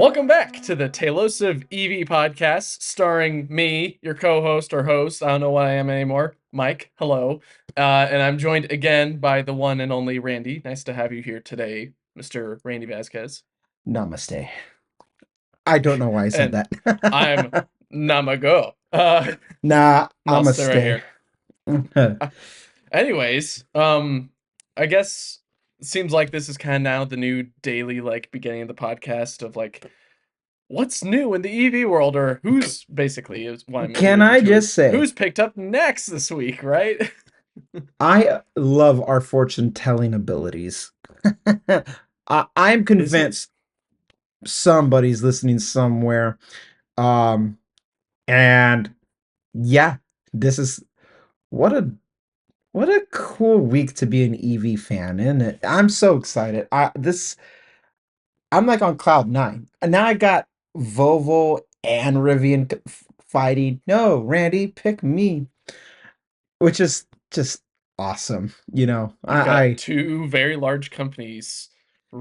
Welcome back to the Tailosive EV podcast, starring me, your co-host or host. I don't know what I am anymore. Mike, hello. And I'm joined again by the one and only Randy. Nice to have you here today, Mr. Randy Vasquez. Namaste. I don't know why I said And that. I'm Namago. Nah, Namaste right Namaste. here. Anyways, I guess it seems like this is kind of now the new daily, beginning of the podcast of, what's new in the EV world, or who's basically is what I'm Can alluding I to just is say, who's picked up next this week, right? I love our fortune telling abilities. I'm Is it? convinced somebody's listening somewhere. Um, and yeah, this is what a what a cool week to be an EV fan, isn't it? I'm so excited. I'm like on cloud nine. And now I got Volvo and Rivian fighting. No, Randy, pick me, which is just awesome. You've I, got I two very large companies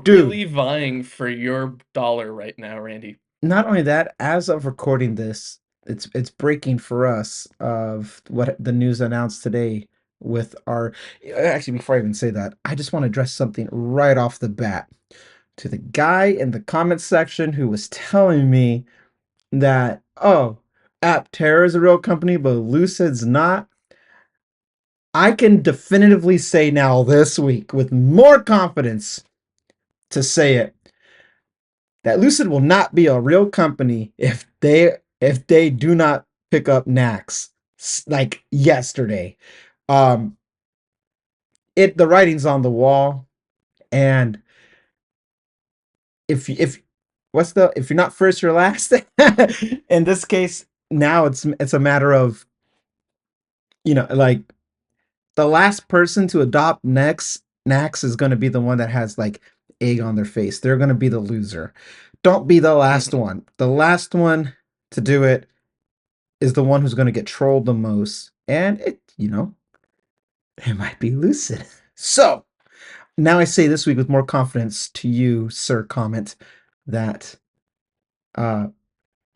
dude, really vying for your dollar right now, Randy. not only that, as of recording this, it's breaking for us of what the news announced today with our actually before I even say that, I just want to address something right off the bat to the guy in the comment section who was telling me that, oh, Aptera is a real company, but Lucid's not. I can definitively say now this week with more confidence to say it that Lucid will not be a real company if they do not pick up NACS like yesterday. Um the writing's on the wall, and if what's the if you're not first you're last. In this case, now it's a matter of, like, the last person to adopt Next is going to be the one that has like egg on their face. They're going to be the loser. Don't be the last Mhm. one. The last one to do it is the one who's going to get trolled the most. And it might be Lucid. So now I say this week with more confidence to you, Sir Comment, that uh,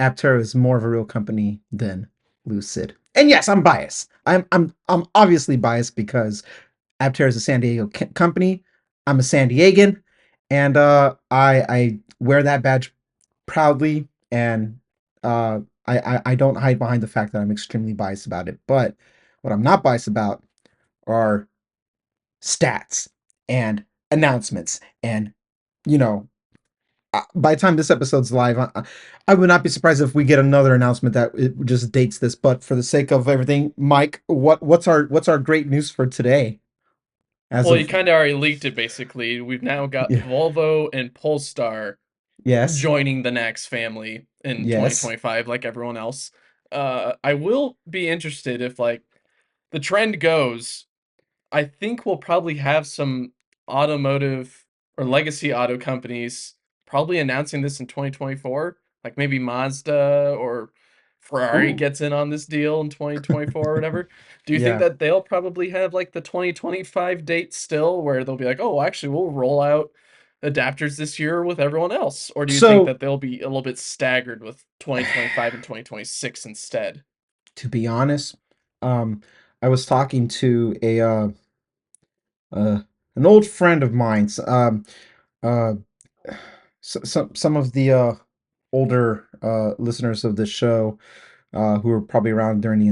Aptera is more of a real company than Lucid. And yes, I'm biased. I'm obviously biased because Aptera is a San Diego company. I'm a San Diegan, and I wear that badge proudly, and I don't hide behind the fact that I'm extremely biased about it. But what I'm not biased about are stats and announcements, and you know. By the time this episode's live, I would not be surprised if we get another announcement that it just dates this. But for the sake of everything, Mike, what's our great news for today? As Well, you of kind of already leaked it, basically. We've now got Yeah. Volvo and Polestar Yes. joining the NACS family in Yes. 2025, like everyone else. I will be interested if, the trend goes. I think we'll probably have some automotive or legacy auto companies probably announcing this in 2024, like maybe Mazda or Ferrari Ooh. gets in on this deal in 2024 or whatever. Do you think Yeah. that they'll probably have like the 2025 date still where they'll be like, "Oh, actually we'll roll out adapters this year with everyone else?" Or do you think So, that they'll be a little bit staggered with 2025 and 2026 instead? to be honest, um, I was talking to uh an old friend of mine's. Uh, some of the older listeners of the show, who were probably around during the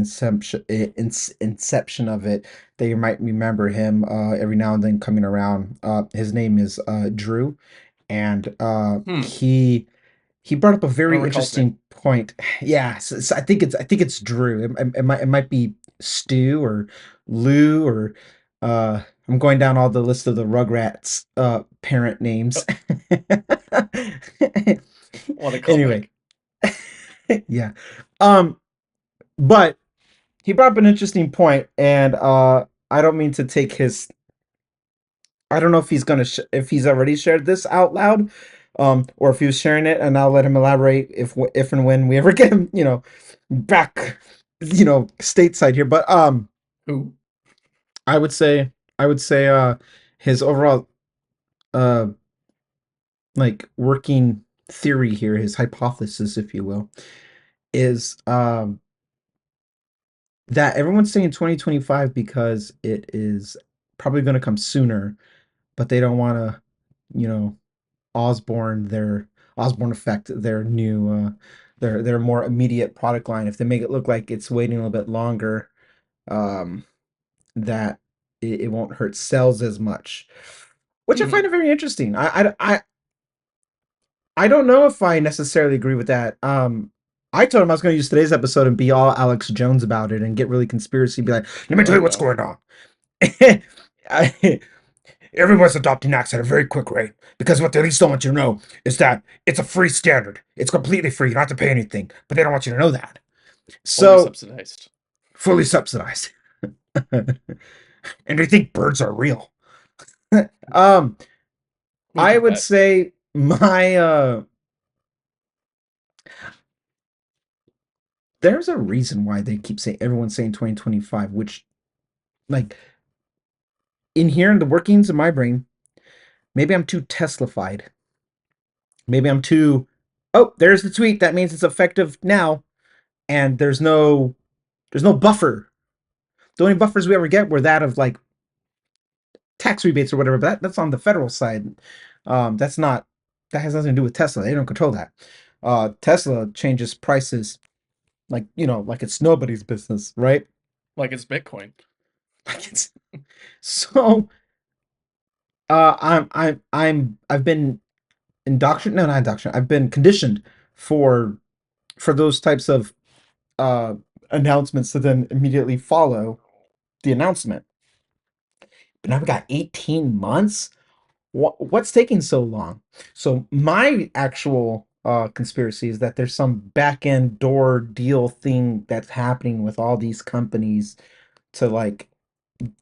inception of it, they might remember him every now and then coming around. His name is Drew, and Hmm, he brought up a I don't very recall his name. interesting point. Yeah, so I think it's Drew. It might be Stu or Lou or I'm going down all the list of the Rugrats parent names. Oh, what a Anyway, callback. yeah. Um, but he brought up an interesting point, and I don't mean to take his. I don't know if he's gonna if he's already shared this out loud, or if he was sharing it, and I'll let him elaborate if and when we ever get him, back, stateside here. But Who? I would say his overall uh like working theory here, his hypothesis, if you will, is that everyone's saying 2025 because it is probably going to come sooner, but they don't want to, you know, Osborne effect their new their more immediate product line. If they make it look like it's waiting a little bit longer, um, that it won't hurt sales as much, which I Hmm. find it very interesting. I don't know if I necessarily agree with that. I told him I was going to use today's episode and be all Alex Jones about it and get really conspiracy, be like, let me tell Oh you what's no. going on. I, Everyone's adopting NACS at a very quick rate because what they at least don't want you to know is that it's a free standard. It's completely free. You don't have to pay anything, but they don't want you to know that. Fully So, subsidized. fully subsidized. And they think birds are real. um, We I can would bet. say my there's a reason why they keep saying everyone's saying 2025, which like in here in the workings of my brain, maybe I'm too Teslafied. Maybe I'm too, oh, there's the tweet. That means it's effective now. And there's no buffer. The only buffers we ever get were that of like tax rebates or whatever, but that's on the federal side. That's not that has nothing to do with Tesla. They don't control that. Tesla changes prices like like it's nobody's business, right? Like it's Bitcoin. Like it's so I've been indoctrinated, no, not indoctrinated. I've been conditioned for those types of uh announcements to then immediately follow the announcement. But now we got 18 months. What's taking so long? So my actual conspiracy is that there's some back end door deal thing that's happening with all these companies to like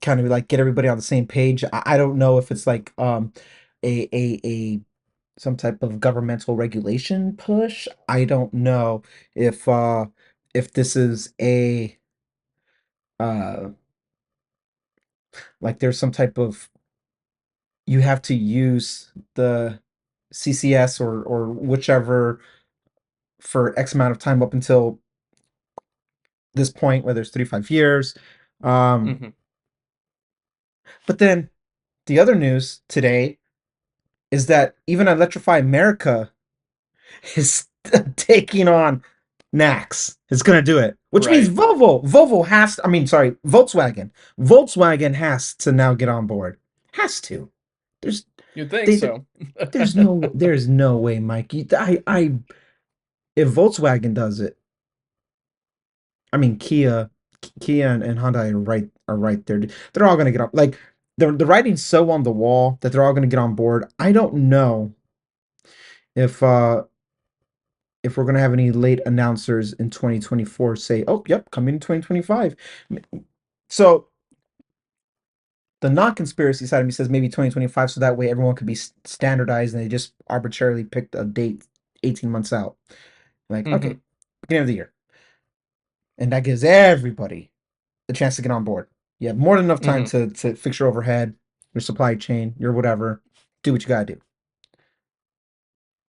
kind of like get everybody on the same page. I don't know if it's like a some type of governmental regulation push. I don't know if this is a uh like there's some type of you have to use the CCS or whichever for X amount of time up until this point, whether it's 35 years. Um, Hmm. but then the other news today is that even Electrify America is taking on NACS. It's going to do it, which means Right. Volvo has, I mean, sorry, Volkswagen has to now get on board. Has to. There's, You'd think they, so. there's no way, Mike. If Volkswagen does it, I mean, Kia and Hyundai are right there. They're all gonna get on. Like the writing's so on the wall that they're all gonna get on board. I don't know if uh if we're gonna have any late announcers in 2024 say, "Oh, yep, coming in 2025." So the non-conspiracy side of me says maybe 2025, so that way everyone could be standardized and they just arbitrarily picked a date 18 months out. Like, okay, Hmm. beginning of the year, and that gives everybody the chance to get on board. You have more than enough time Hmm. to fix your overhead, your supply chain, your whatever. Do what you gotta do.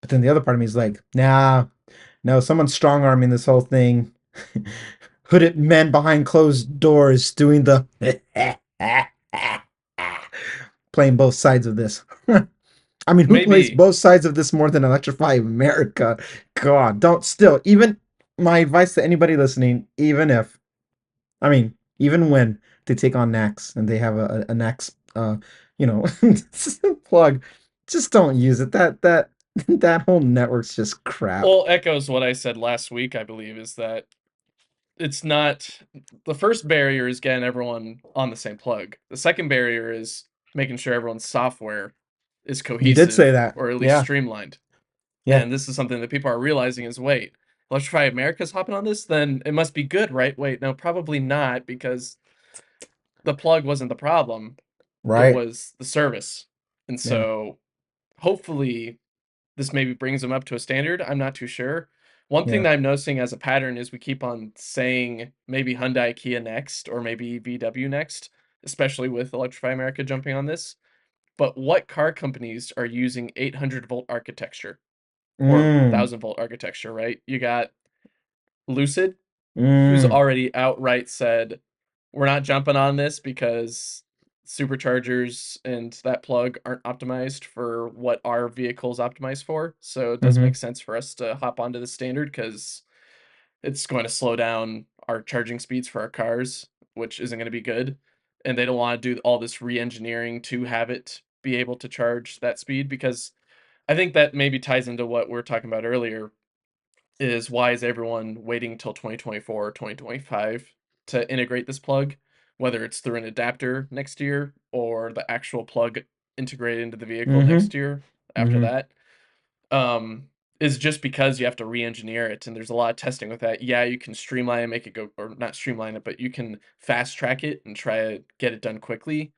But then the other part of me is like, nah, no, someone's strong arming this whole thing. Hooded men behind closed doors doing the playing both sides of this. I mean, who plays Maybe. both sides of this more than Electrify America? God, don't still. Even my advice to anybody listening, I mean, even when they take on NACS and they have a NACS, you know, plug, just don't use it. That whole network's just crap. Well, echoes what I said last week, I believe, is that it's not the first barrier is getting everyone on the same plug. The second barrier is making sure everyone's software is You did say cohesive that. or at least Yeah, streamlined. yeah, And this is something that people are realizing is wait, Electrify America's hopping on this, then it must be good, right? Wait, no, probably not because the plug wasn't the problem. It right. was the service. And Yeah, so hopefully this maybe brings them up to a standard. I'm not too sure. One thing yeah. that I'm noticing as a pattern is we keep on saying maybe Hyundai Kia next or maybe VW next, especially with Electrify America jumping on this. But what car companies are using 800-volt architecture? or Mm. 1000-volt architecture, right? You got Lucid, who's Mm. already outright said, we're not jumping on this because superchargers and that plug aren't optimized for what our vehicle's optimized for. So it doesn't make Mm-hmm. sense for us to hop onto the standard because it's going to slow down our charging speeds for our cars, which isn't going to be good. And they don't want to do all this re-engineering to have it be able to charge that speed, because I think that maybe ties into what we are talking about earlier, is why is everyone waiting till 2024 or 2025 to integrate this plug, whether it's through an adapter next year or the actual plug integrated into the vehicle Mm-hmm. next year after Mm-hmm. that, um, is just because you have to re-engineer it, and there's a lot of testing with that. Yeah, you can streamline and make it go, or not streamline it, but you can fast track it and try to get it done quickly.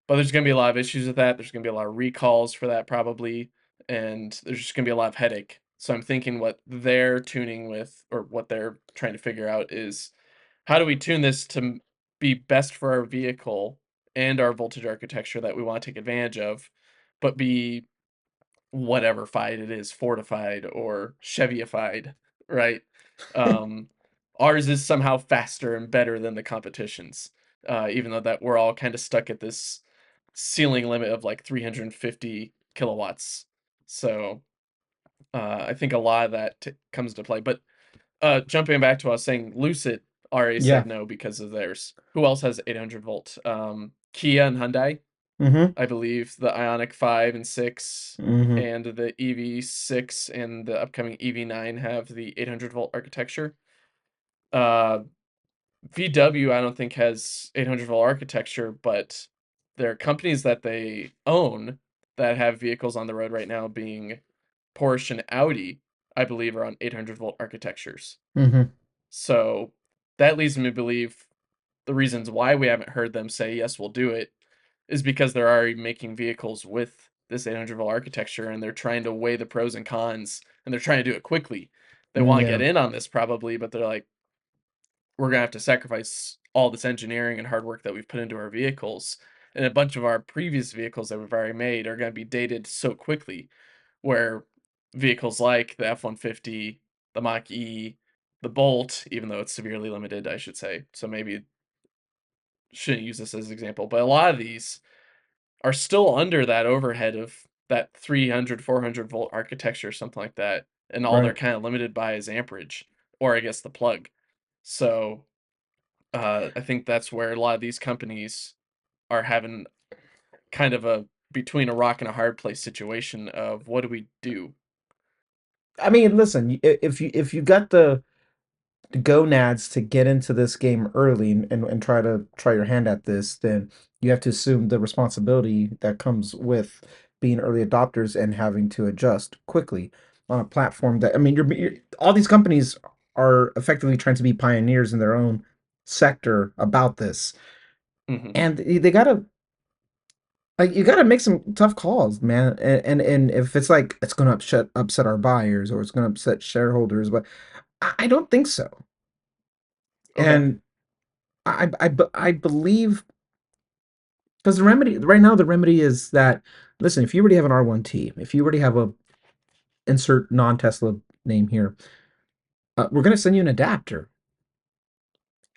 But there's gonna be a lot of issues with that. There's gonna be a lot of recalls for that probably, and there's just gonna be a lot of headache. So I'm thinking what they're tuning with, or what they're trying to figure out, is how do we tune this to be best for our vehicle and our voltage architecture that we want to take advantage of, but be whatever fied it is, fortified or Chevyified, right? Um, Ours is somehow faster and better than the competition's, even though that we're all kind of stuck at this ceiling limit of like 350 kilowatts. So I think a lot of that comes to play. But jumping back to what I was saying, Lucid already Yeah. said no because of theirs. Who else has 800 volt? Kia and Hyundai, Mm-hmm. I believe the Ioniq 5 and 6 Mm-hmm. and the EV6 and the upcoming EV9 have the 800-volt architecture. Uh, VW, I don't think has 800-volt architecture, but there are companies that they own that have vehicles on the road right now, being Porsche and Audi, I believe, are on 800-volt architectures. Mm-hmm. So that leads me to believe the reasons why we haven't heard them say, yes, we'll do it, is because they're already making vehicles with this 800-volt architecture, and they're trying to weigh the pros and cons, and they're trying to do it quickly. They want to Yeah. get in on this probably, but they're like, we're going to have to sacrifice all this engineering and hard work that we've put into our vehicles. And a bunch of our previous vehicles that we've already made are going to be dated so quickly, where vehicles like the F-150, the Mach E, the Bolt, even though it's severely limited, I should say. So maybe shouldn't use this as an example, but a lot of these are still under that overhead of that 300, 400-volt architecture, something like that. And all they're Right. kind of limited by is amperage, or I guess the plug. So I think that's where a lot of these companies are having kind of a between a rock and a hard place situation of what do we do? I mean, listen, if you got the gonads to get into this game early and try your hand at this, then you have to assume the responsibility that comes with being early adopters and having to adjust quickly on a platform that, I mean, you're all these companies are effectively trying to be pioneers in their own sector about this, Hmm. and they gotta, like, you gotta make some tough calls, man. And if it's like it's gonna upset our buyers or it's gonna upset shareholders, but I don't think so. Okay. And I believe, because the remedy right now, the remedy is that, listen, if you already have an R1T, if you already have a insert non-Tesla name here, we're gonna send you an adapter.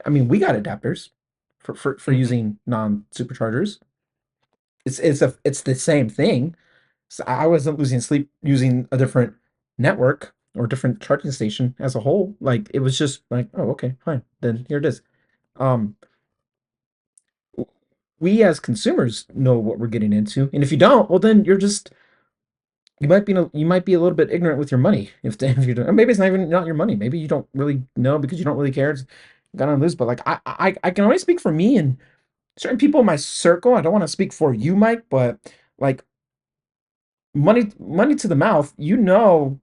I mean, we got adapters for Hmm. using non-superchargers. It's the same thing. So I wasn't losing sleep using a different network or different charging station as a whole. Like, it was just like, oh, okay, fine, then here it is. Um, we as consumers know what we're getting into, and if you don't, well, then you might be a little bit ignorant with your money if you don't. Or maybe it's not even not your money. Maybe you don't really know because you don't really care. It's gonna lose. But like, I can only speak for me and certain people in my circle. I don't want to speak for you, Mike, but like, money to the mouth. You know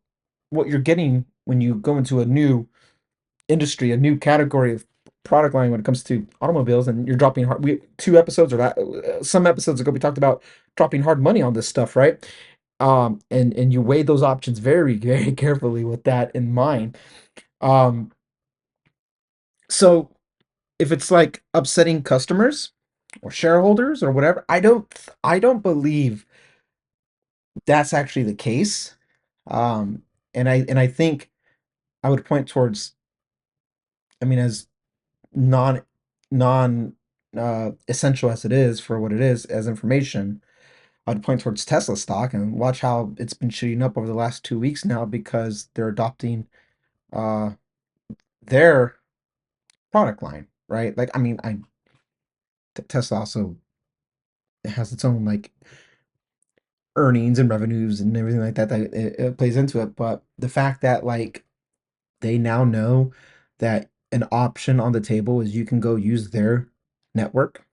what you're getting when you go into a new industry, a new category of product line when it comes to automobiles, and you're dropping hard. We 2 episodes or that some episodes ago we talked about dropping hard money on this stuff, right? And you weigh those options very very carefully with that in mind. Um, so if it's like upsetting customers or shareholders or whatever, I don't believe that's actually the case. And I think I would point towards, I mean, as non non essential as it is for what it is as information, I'd point towards Tesla stock and watch how it's been shooting up over the last 2 weeks now because they're adopting uh their product line, right? Like, I mean, Tesla also has its own like earnings and revenues and everything like that it plays into it. But the fact that like they now know that an option on the table is you can go use their network.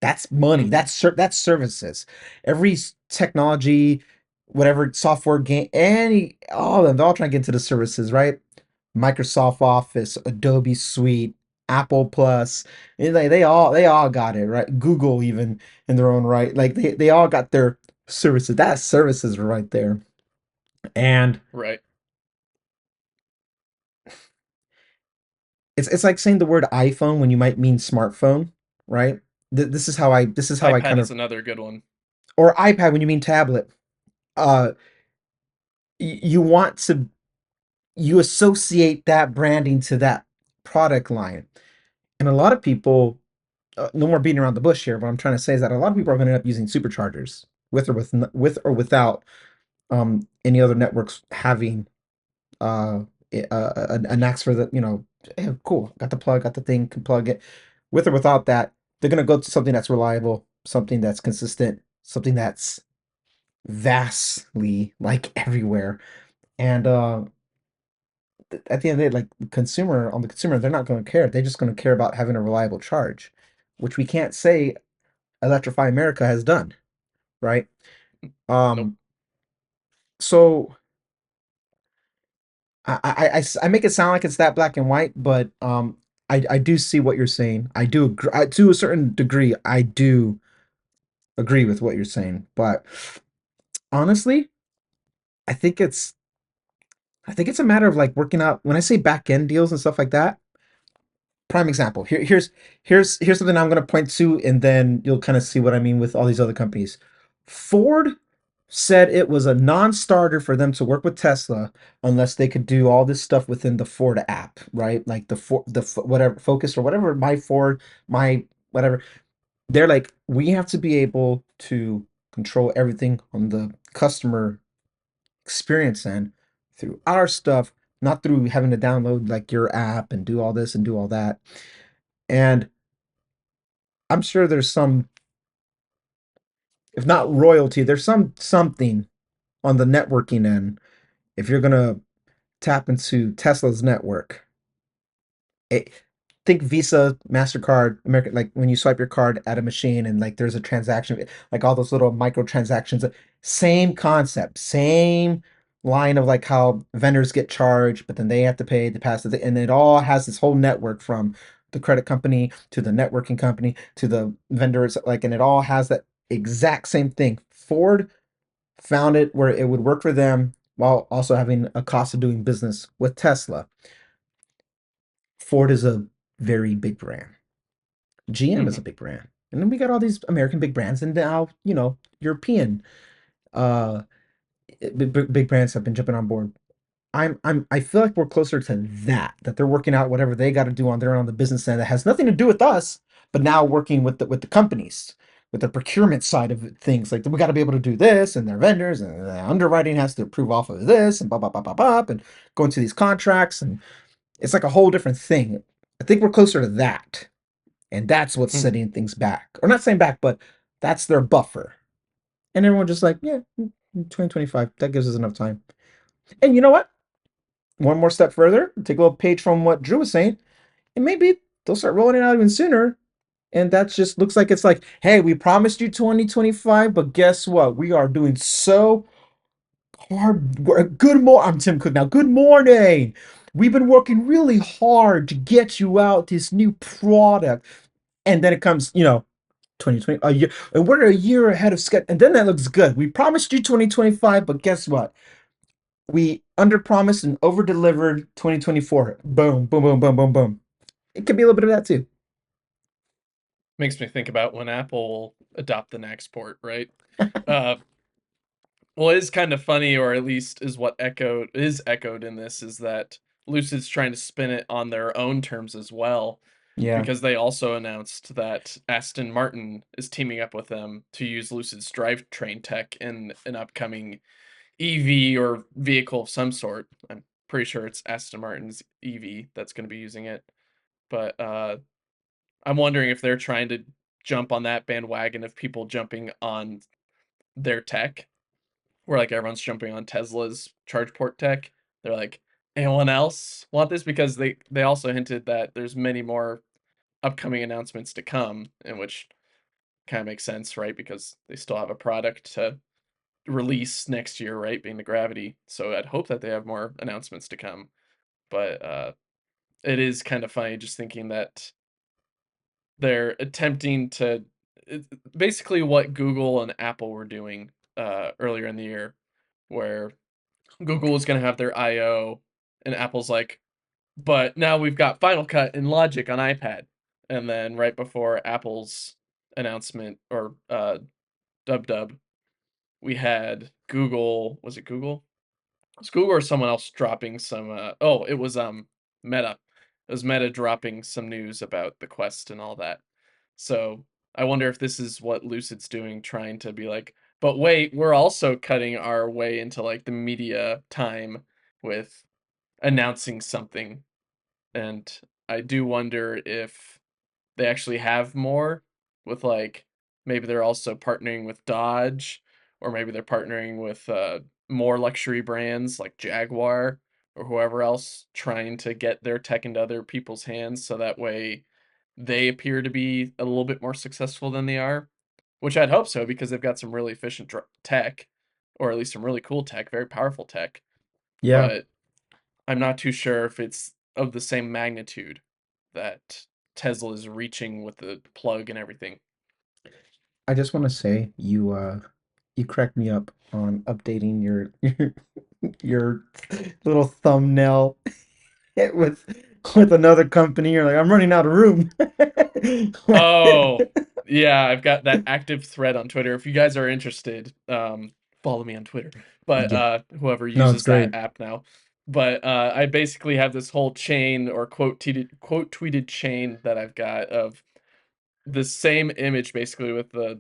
That's money. Hmm. That's services. Every technology, whatever software game, any all of them, they're all trying to get into the services, right? Microsoft Office, Adobe Suite, Apple Plus, and they all got it, right? Google even in their own right. Like they all got their services. That's services right there. And Right. it's like saying the word iPhone when you might mean smartphone, right? This is how I iPad kind is of, another good one. or iPad when you mean tablet. Uh you want to, you associate that branding to that product line. And a lot of people, no more beating around the bush here. What I'm trying to say is that a lot of people are going to end up using superchargers with or without any other networks having uh, a NACS for the, hey, cool, got the plug, got the thing, can plug it. With or without that, they're going to go to something that's reliable, something that's consistent, something that's vastly like everywhere. And at the end of the day, like the consumer, they're not going to care. They're just going to care about having a reliable charge, which we can't say Electrify America has done, right? Nope. Um, so I make it sound like it's that black and white, but I do see what you're saying. I do agree, to a certain degree. I do agree with what you're saying, but honestly, I think it's I think it's a matter of like working out. When I say back end deals and stuff like that, prime example. Here's something I'm gonna point to, and then you'll kind of see what I mean with all these other companies. Ford said it was a non-starter for them to work with Tesla unless they could do all this stuff within the Ford app, right? Like whatever Focus or whatever, my Ford, my whatever. They're like, we have to be able to control everything on the customer experience end through our stuff, not through having to download like your app and do all this and do all that. And I'm sure there's some, if not royalty, there's something on the networking end if you're gonna tap into Tesla's network. It, think Visa, MasterCard, American, like when you swipe your card at a machine and like there's a transaction, like all those little microtransactions, same concept, same line of like how vendors get charged, but then they have to pay to pass it, and it all has this whole network from the credit company to the networking company to the vendors, like, and it all has that exact same thing. Ford found it where it would work for them while also having a cost of doing business with Tesla. Ford is a very big brand. GM is Hmm. a big brand. And then we got all these American big brands, and now, European uh big brands have been jumping on board. I feel like we're closer to that they're working out whatever they got to do on their own on the business end that has nothing to do with us, but now working with the companies, with the procurement side of things. Like, we got to be able to do this, and their vendors and the underwriting has to approve off of this, and blah blah blah blah blah, and go into these contracts, and it's like a whole different thing. I think we're closer to that, and that's what's Hmm. setting things back, or not saying back, but that's their buffer. And everyone just like, yeah, 2025, that gives us enough time. And you know what? One more step further, take a little page from what Drew was saying, and maybe they'll start rolling it out even sooner. And that just looks like it's like, hey, we promised you 2025, but guess what? We are doing so hard work. I'm Tim Cook now. Good morning. We've been working really hard to get you out this new product. And then it comes, 2020, a year, and we're a year ahead of schedule. And then that looks good. We promised you 2025, but guess what? We underpromised and over delivered 2024. Boom, boom, boom, boom, boom, boom. It could be a little bit of that too. Makes me think about when Apple adopt the NACS port, right? Uh, Well, it is kind of funny, or at least is what echoed in this, is that Lucid's trying to spin it on their own terms as well, Yeah. because they also announced that Aston Martin is teaming up with them to use Lucid's drivetrain tech in an upcoming EV or vehicle of some sort. I'm pretty sure it's Aston Martin's EV that's going to be using it, but I'm wondering if they're trying to jump on that bandwagon of people jumping on their tech, where like everyone's jumping on Tesla's charge port tech. They're like, anyone else want this? Because they also hinted that there's many more upcoming announcements to come, in which kind of makes sense, right? Because they still have a product to release next year, right? Being the Gravity. So I'd hope that they have more announcements to come. But it is kind of funny just thinking that they're attempting to basically what Google and Apple were doing earlier in the year, where Google is going to have their I/O, and Apple's like, but now we've got Final Cut and Logic on iPad. And then right before Apple's announcement, or dub, we had Google. Was it Google? It was Google or someone else dropping some. Oh, it was Meta. It was Meta dropping some news about the Quest and all that. So I wonder if this is what Lucid's doing, trying to be like, but wait, we're also cutting our way into like the media time with announcing something. And I do wonder if they actually have more, with like, maybe they're also partnering with Dodge, or maybe they're partnering with more luxury brands like Jaguar or whoever else, trying to get their tech into other people's hands so that way they appear to be a little bit more successful than they are, which I'd hope so, because they've got some really efficient tech, or at least some really cool tech, very powerful tech. Yeah. But I'm not too sure if it's of the same magnitude that Tesla is reaching with the plug and everything. I just want to say you cracked me up on updating your little thumbnail with with another company. You're like, I'm running out of room. Oh, yeah, I've got that active thread on Twitter. If you guys are interested, follow me on Twitter. But Yeah. whoever No, it's uses that great. app now. But I basically have this whole chain, or quote tweeted chain, that I've got of the same image basically with the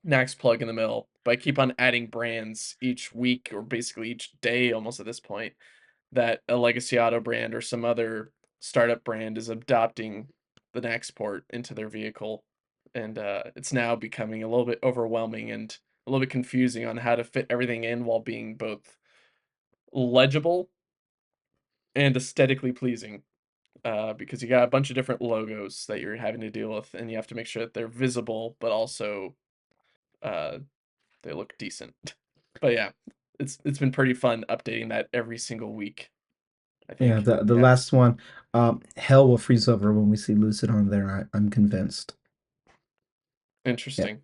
NACS plug in the middle. But I keep on adding brands each week, or basically each day almost at this point, that a legacy auto brand or some other startup brand is adopting the NACS port into their vehicle. And it's now becoming a little bit overwhelming and a little bit confusing on how to fit everything in while being both legible and aesthetically pleasing. Because you got a bunch of different logos that you're having to deal with, and you have to make sure that they're visible, but also uh, they look decent. But yeah, it's been pretty fun updating that every single week, I Yeah, think. the Yeah, last one, hell will freeze over when we see Lucid on there. I'm convinced. Yeah, interesting.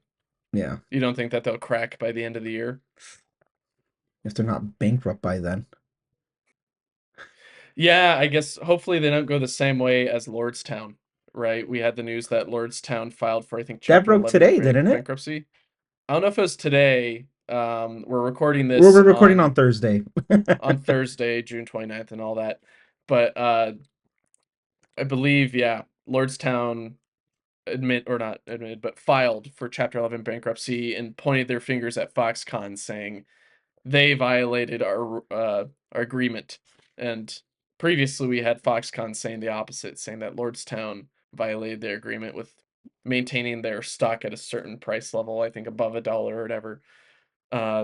yeah. You don't think that they'll crack by the end of the year? If they're not bankrupt by then. Yeah, I guess hopefully they don't go the same way as Lordstown, right? We had the news that Lordstown filed for, I think, That Chapter broke 11 today, didn't it? bankruptcy. I don't know if it was today. We're recording We're, this we're recording on Thursday. on Thursday, June 29th, and all that. But I believe, yeah, Lordstown not admitted, but filed for Chapter 11 bankruptcy and pointed their fingers at Foxconn, saying they violated our agreement. And previously, we had Foxconn saying the opposite, saying that Lordstown violated their agreement with maintaining their stock at a certain price level, I think above $1 or whatever.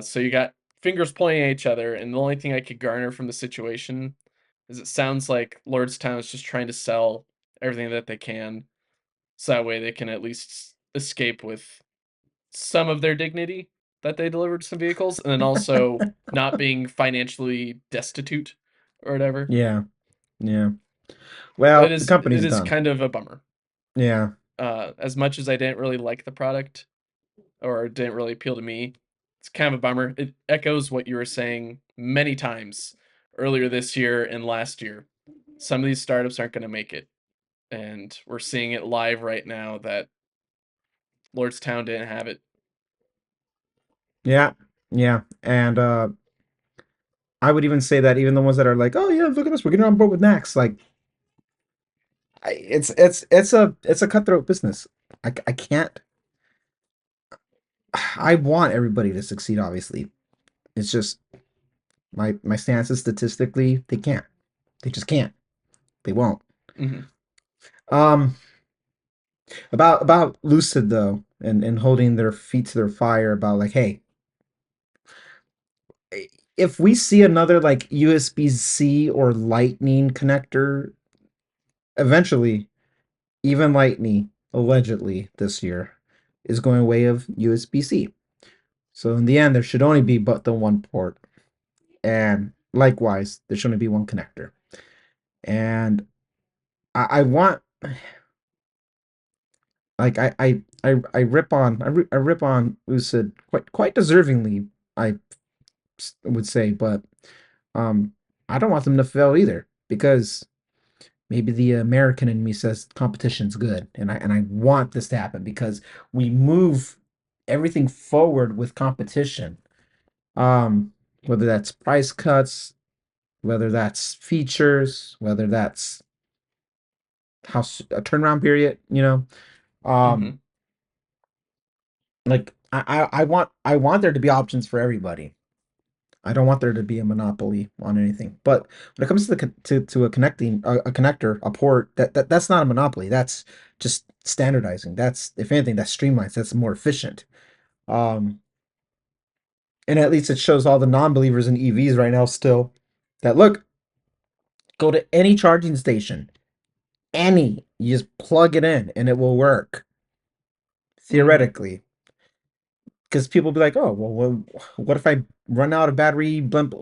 So you got fingers pointing at each other, and the only thing I could garner from the situation is it sounds like Lordstown is just trying to sell everything that they can, so that way they can at least escape with some of their dignity that they delivered some vehicles, and then also not being financially destitute or whatever. Yeah, yeah. But Well, the it company's is done. kind of a bummer. Yeah, As much as I didn't really like the product, or it didn't really appeal to me, it's kind of a bummer. It echoes what you were saying many times earlier this year and last year. Some of these startups aren't going to make it, and we're seeing it live right now that Lordstown didn't have it. yeah. Yeah, and I would even say that even the ones that are like, oh yeah, look at us, we're getting on board with NACS. Like, it's a cutthroat business. I can't. I want everybody to succeed. Obviously, it's just my stance is statistically they can't. They just can't. They won't. Mhm. Um, about Lucid though, and holding their feet to their fire about like, hey, if we see another like USB-C or Lightning connector, eventually, even Lightning allegedly this year is going away of USB-C. So in the end, there should only be but the one port, and likewise, there should only be one connector. And I want like I rip on I rip on Lucid quite deservingly, I would say, but um I don't want them to fail either because maybe the American in me says competition's good, and I want this to happen because we move everything forward with competition. Um, whether that's price cuts, whether that's features, whether that's a turnaround period, um, Mhm. like I want there to be options for everybody. I don't want there to be a monopoly on anything. But when it comes to to a connecting a connector, a port, that's not a monopoly. That's just standardizing. That's if anything, that streamlines. That's more efficient. Um, and at least it shows all the non-believers in EVs right now still that look, go to any charging station, any, you just plug it in and it will work Mhm. theoretically. Because people be like, oh, well, what if I run out of battery, blimp,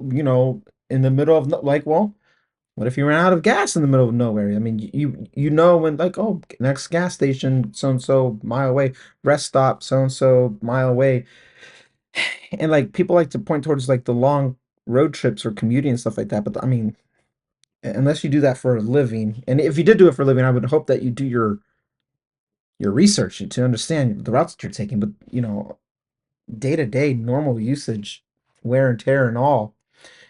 in the middle of like, well, what if you ran out of gas in the middle of nowhere? I mean, you know when like, oh, next gas station so and so mile away, rest stop so and so mile away, and like people like to point towards like the long road trips or commuting and stuff like that. But I mean, unless you do that for a living, and if you did do it for a living, I would hope that you do your research to understand the routes that you're taking. But day to day normal usage, wear and tear and all,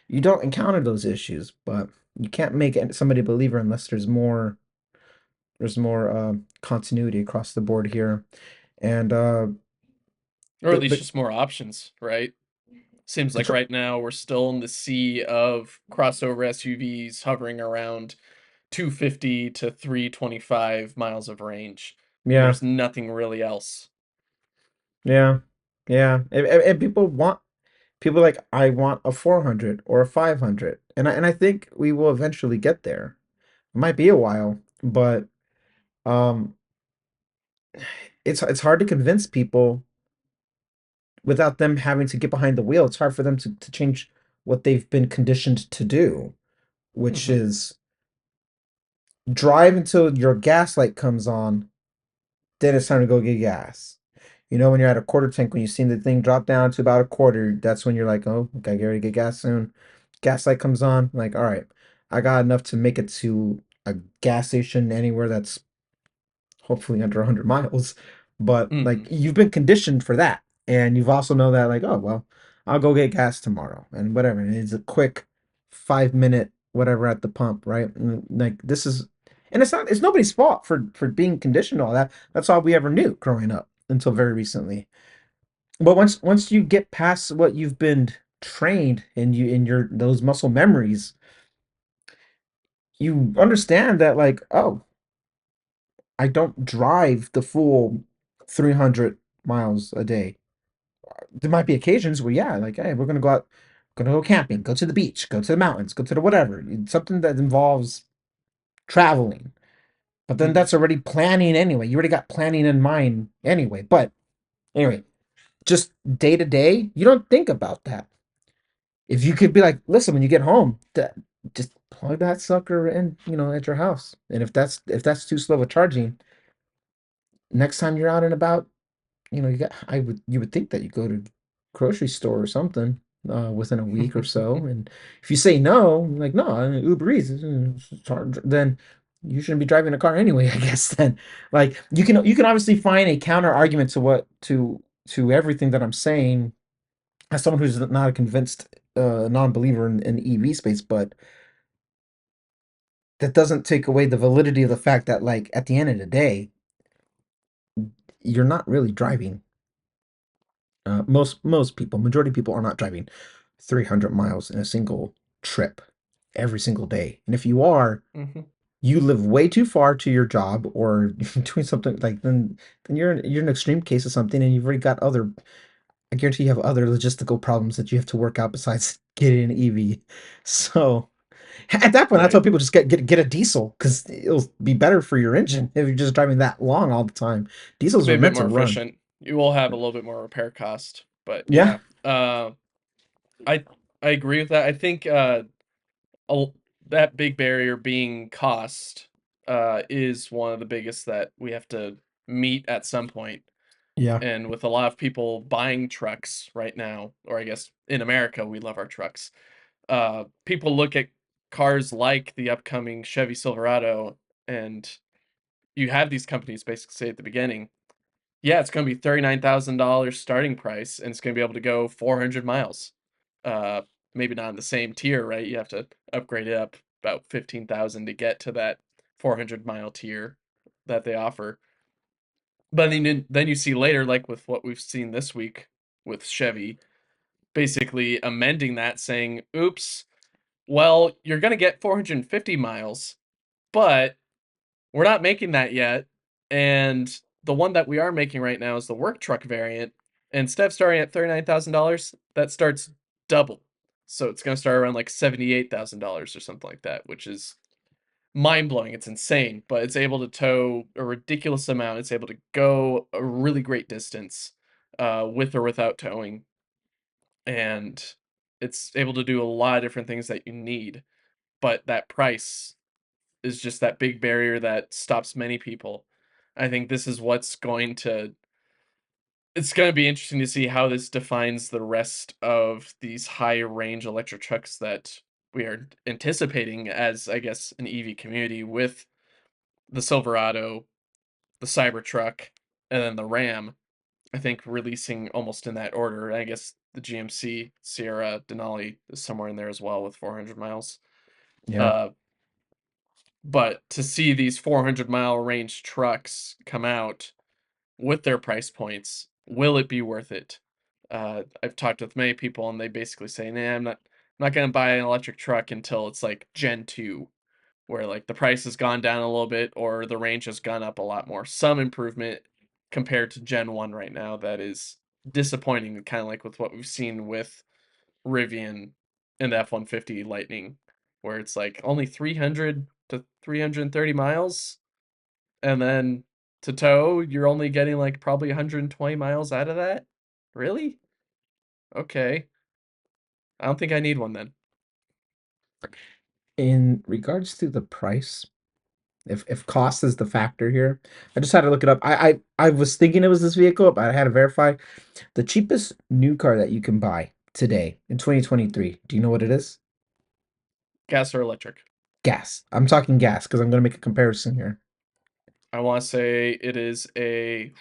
you don't encounter those issues. But you can't make somebody a believer unless there's more continuity across the board here. And Or at the least the just more options, right? Seems the like tr- right now we're still in the sea of crossover SUVs hovering around 250 to 325 miles of range, and yeah, there's nothing really else. yeah, yeah. And people like I want a 400 or a 500, and I think we will eventually get there. It might be a while, but um, it's hard to convince people without them having to get behind the wheel. It's hard for them to change what they've been conditioned to do, which Mhm. is drive until your gas light comes on, then it's time to go get gas. When you're at a quarter tank, when you see the thing drop down to about a quarter, that's when you're like, oh, gotta get ready to get gas soon. Gas light comes on, like, all right, I got enough to make it to a gas station anywhere that's hopefully under 100 miles. But like Mhm. you've been conditioned for that. And you've also know that like, oh, well, I'll go get gas tomorrow and whatever. And it's a quick 5 minute whatever at the pump, right? And like this is and it's nobody's fault for being conditioned all that. That's all we ever knew growing up until very recently. But once you get past what you've been trained and you in your those muscle memories, you understand that like, oh, I don't drive the full 300 miles a day. There might be occasions where, yeah, like, hey, we're gonna go out, gonna go camping, go to the beach, go to the mountains, go to the whatever, something that involves traveling. But then Mhm. that's already planning anyway. You already got planning in mind anyway. But anyway, just day to day, you don't think about that. If you could be like, listen, when you get home, just plug that sucker in, at your house. And if that's too slow of charging, next time you're out and about, you would think that you go to grocery store or something within a week or so, and if you say no, like no, I mean, Uber Eats, it's hard, then you shouldn't be driving a car anyway. I guess then, like you can obviously find a counter argument to what to everything that I'm saying as someone who's not a convinced non-believer in EV space, but that doesn't take away the validity of the fact that, like, at the end of the day, you're not really driving. Most people, majority of people, are not driving 300 miles in a single trip every single day. And if you are, Hmm. you live way too far to your job or doing something like then you're an extreme case of something, and you've already got other. I guarantee you have other logistical problems that you have to work out besides getting an EV. So at that point, I tell Right. people just get a diesel because it'll be better for your engine if you're just driving that long all the time. It'll Diesels be are a bit meant to more run. efficient. You will have a little bit more repair cost, but Yeah, yeah. I I agree with that. I think a- that big barrier being cost is one of the biggest that we have to meet at some point. yeah, And with a lot of people buying trucks right now, or I guess in America, we love our trucks. People look at cars like the upcoming Chevy Silverado, and you have these companies basically say at the beginning, yeah, it's going to be $39,000 starting price, and it's going to be able to go 400 miles. Uh, Maybe not in the same tier, right? You have to upgrade it up about 15,000 to get to that 400-mile tier that they offer. But then you see later, like with what we've seen this week with Chevy, basically amending that, saying, "Oops, well, you're going to get 450 miles, but we're not making that yet, and the one that we are making right now is the work truck variant. Instead of starting at $39,000, that starts double. So it's gonna start around like $78,000 or something like that, which is mind blowing. It's insane, but it's able to tow a ridiculous amount. It's able to go a really great distance, with or without towing, and it's able to do a lot of different things that you need. But that price is just that big barrier that stops many people. I think this is what's going to it's going to be interesting to see how this defines the rest of these high range electric trucks that we are anticipating as, I guess, an EV community with the Silverado, the Cybertruck, and then the Ram. I think releasing almost in that order. I guess the GMC Sierra Denali is somewhere in there as well with 400 miles. yeah. Uh, but to see these 400-mile range trucks come out with their price points, will it be worth it? I've talked with many people, and they basically say, "Nah, I'm not gonna buy an electric truck until it's like Gen 2, where like the price has gone down a little bit or the range has gone up a lot more. Some improvement compared to Gen 1 right now that is disappointing, kind of like with what we've seen with Rivian and the F-150 Lightning, where it's like only 300 to 330 miles, and then to tow, you're only getting like probably 120 miles out of that? Really? Okay. I don't think I need one then. In regards to the price, if cost is the factor here, I just had to look it up. I was thinking it was this vehicle, but I had to verify. The cheapest new car that you can buy today in 2023. Do you know what it is? Gas or electric? Gas. I'm talking gas because I'm going to make a comparison here. I want to say it is a.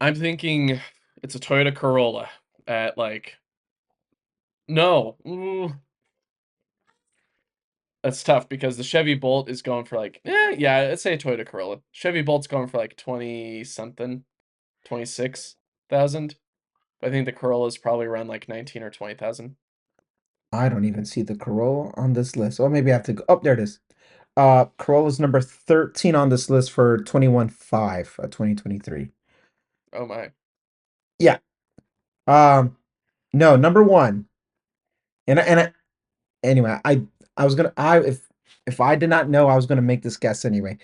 I'm thinking it's a Toyota Corolla at like. No. That's tough because the Chevy Bolt is going for like. Yeah, let's say a Toyota Corolla. Chevy Bolt's going for like 20 something, 26,000. I think the Corolla is probably around like 19 or 20,000. I don't even see the Corolla on this list. Oh, maybe I have to go. Oh, there it is. Corolla's number 13 on this list for 21.5, 2023. Oh my. Yeah. Um, no, number one. Anyway, I was gonna I if I did not know, I was gonna make this guess anyway.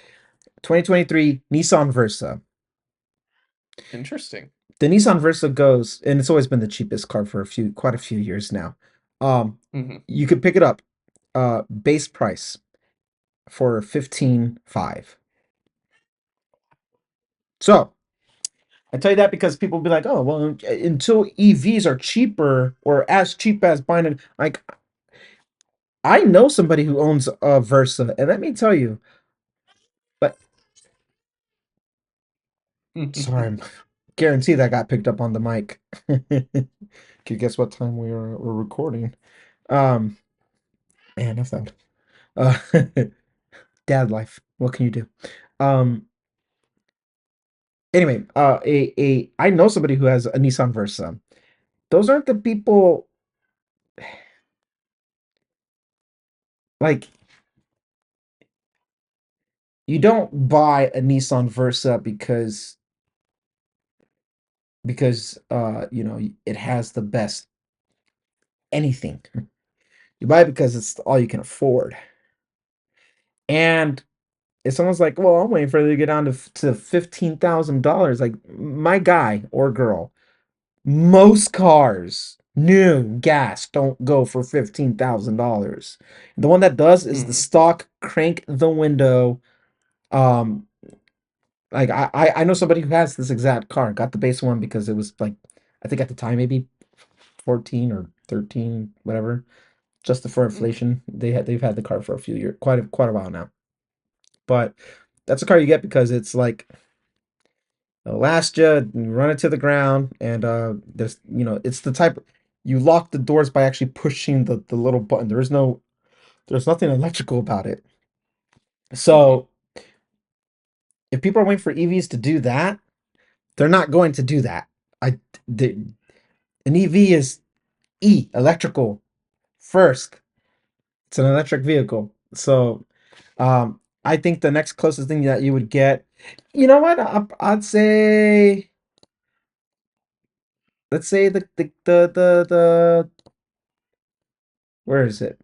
2023 Nissan Versa. Interesting. The Nissan Versa goes, and it's always been the cheapest car for quite a few years now. Um, Hmm. you could pick it up, base price for 15.5. So I tell you that because people be like, oh, well, until EVs are cheaper or as cheap as buying it. Like, I know somebody who owns a Versa, and let me tell you, but sorry, guarantee that got picked up on the mic. Can you guess what time we're recording? Um, man, that's loud. Uh, dad life. What can you do? Um, anyway, I know somebody who has a Nissan Versa. Those aren't the people like you don't buy a Nissan Versa because you know it has the best anything. You buy it because it's all you can afford. And if someone's like, "Well, I'm waiting for it to get down to $15,000," like my guy or girl, most cars, new gas, don't go for $15,000. The one that does is the Mhm, stock crank the window. Um, like I know somebody who has this exact car, got the base one because it was like, I think at the time maybe 14 or 13, whatever, just for mhm, inflation. They've had the car for a few years, quite a while now. But that's a car you get because it's like last you run it to the ground, and there's it's the type you lock the doors by actually pushing the little button. There's nothing electrical about it. mhm. So if people are waiting for EVs to do that, they're not going to do that. I the, an EV is electrical first. It's an electric vehicle. So I think the next closest thing that you would get, you know what? I'd say, let's say the where is it?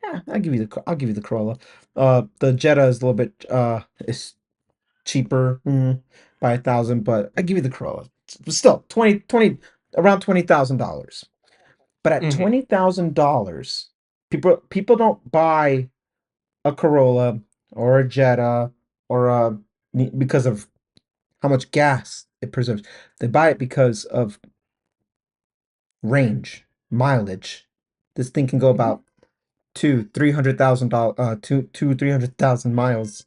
Yeah, I'll give you the Corolla. The Jetta is a little bit is cheaper by 1,000, but I give you the Corolla. Still around $20,000. But at Mhm. $20,000, people don't buy a Corolla or a Jetta or a because of how much gas it preserves. They buy it because of range, mileage. This thing can go Mhm. about $300,000 two 300,000 miles.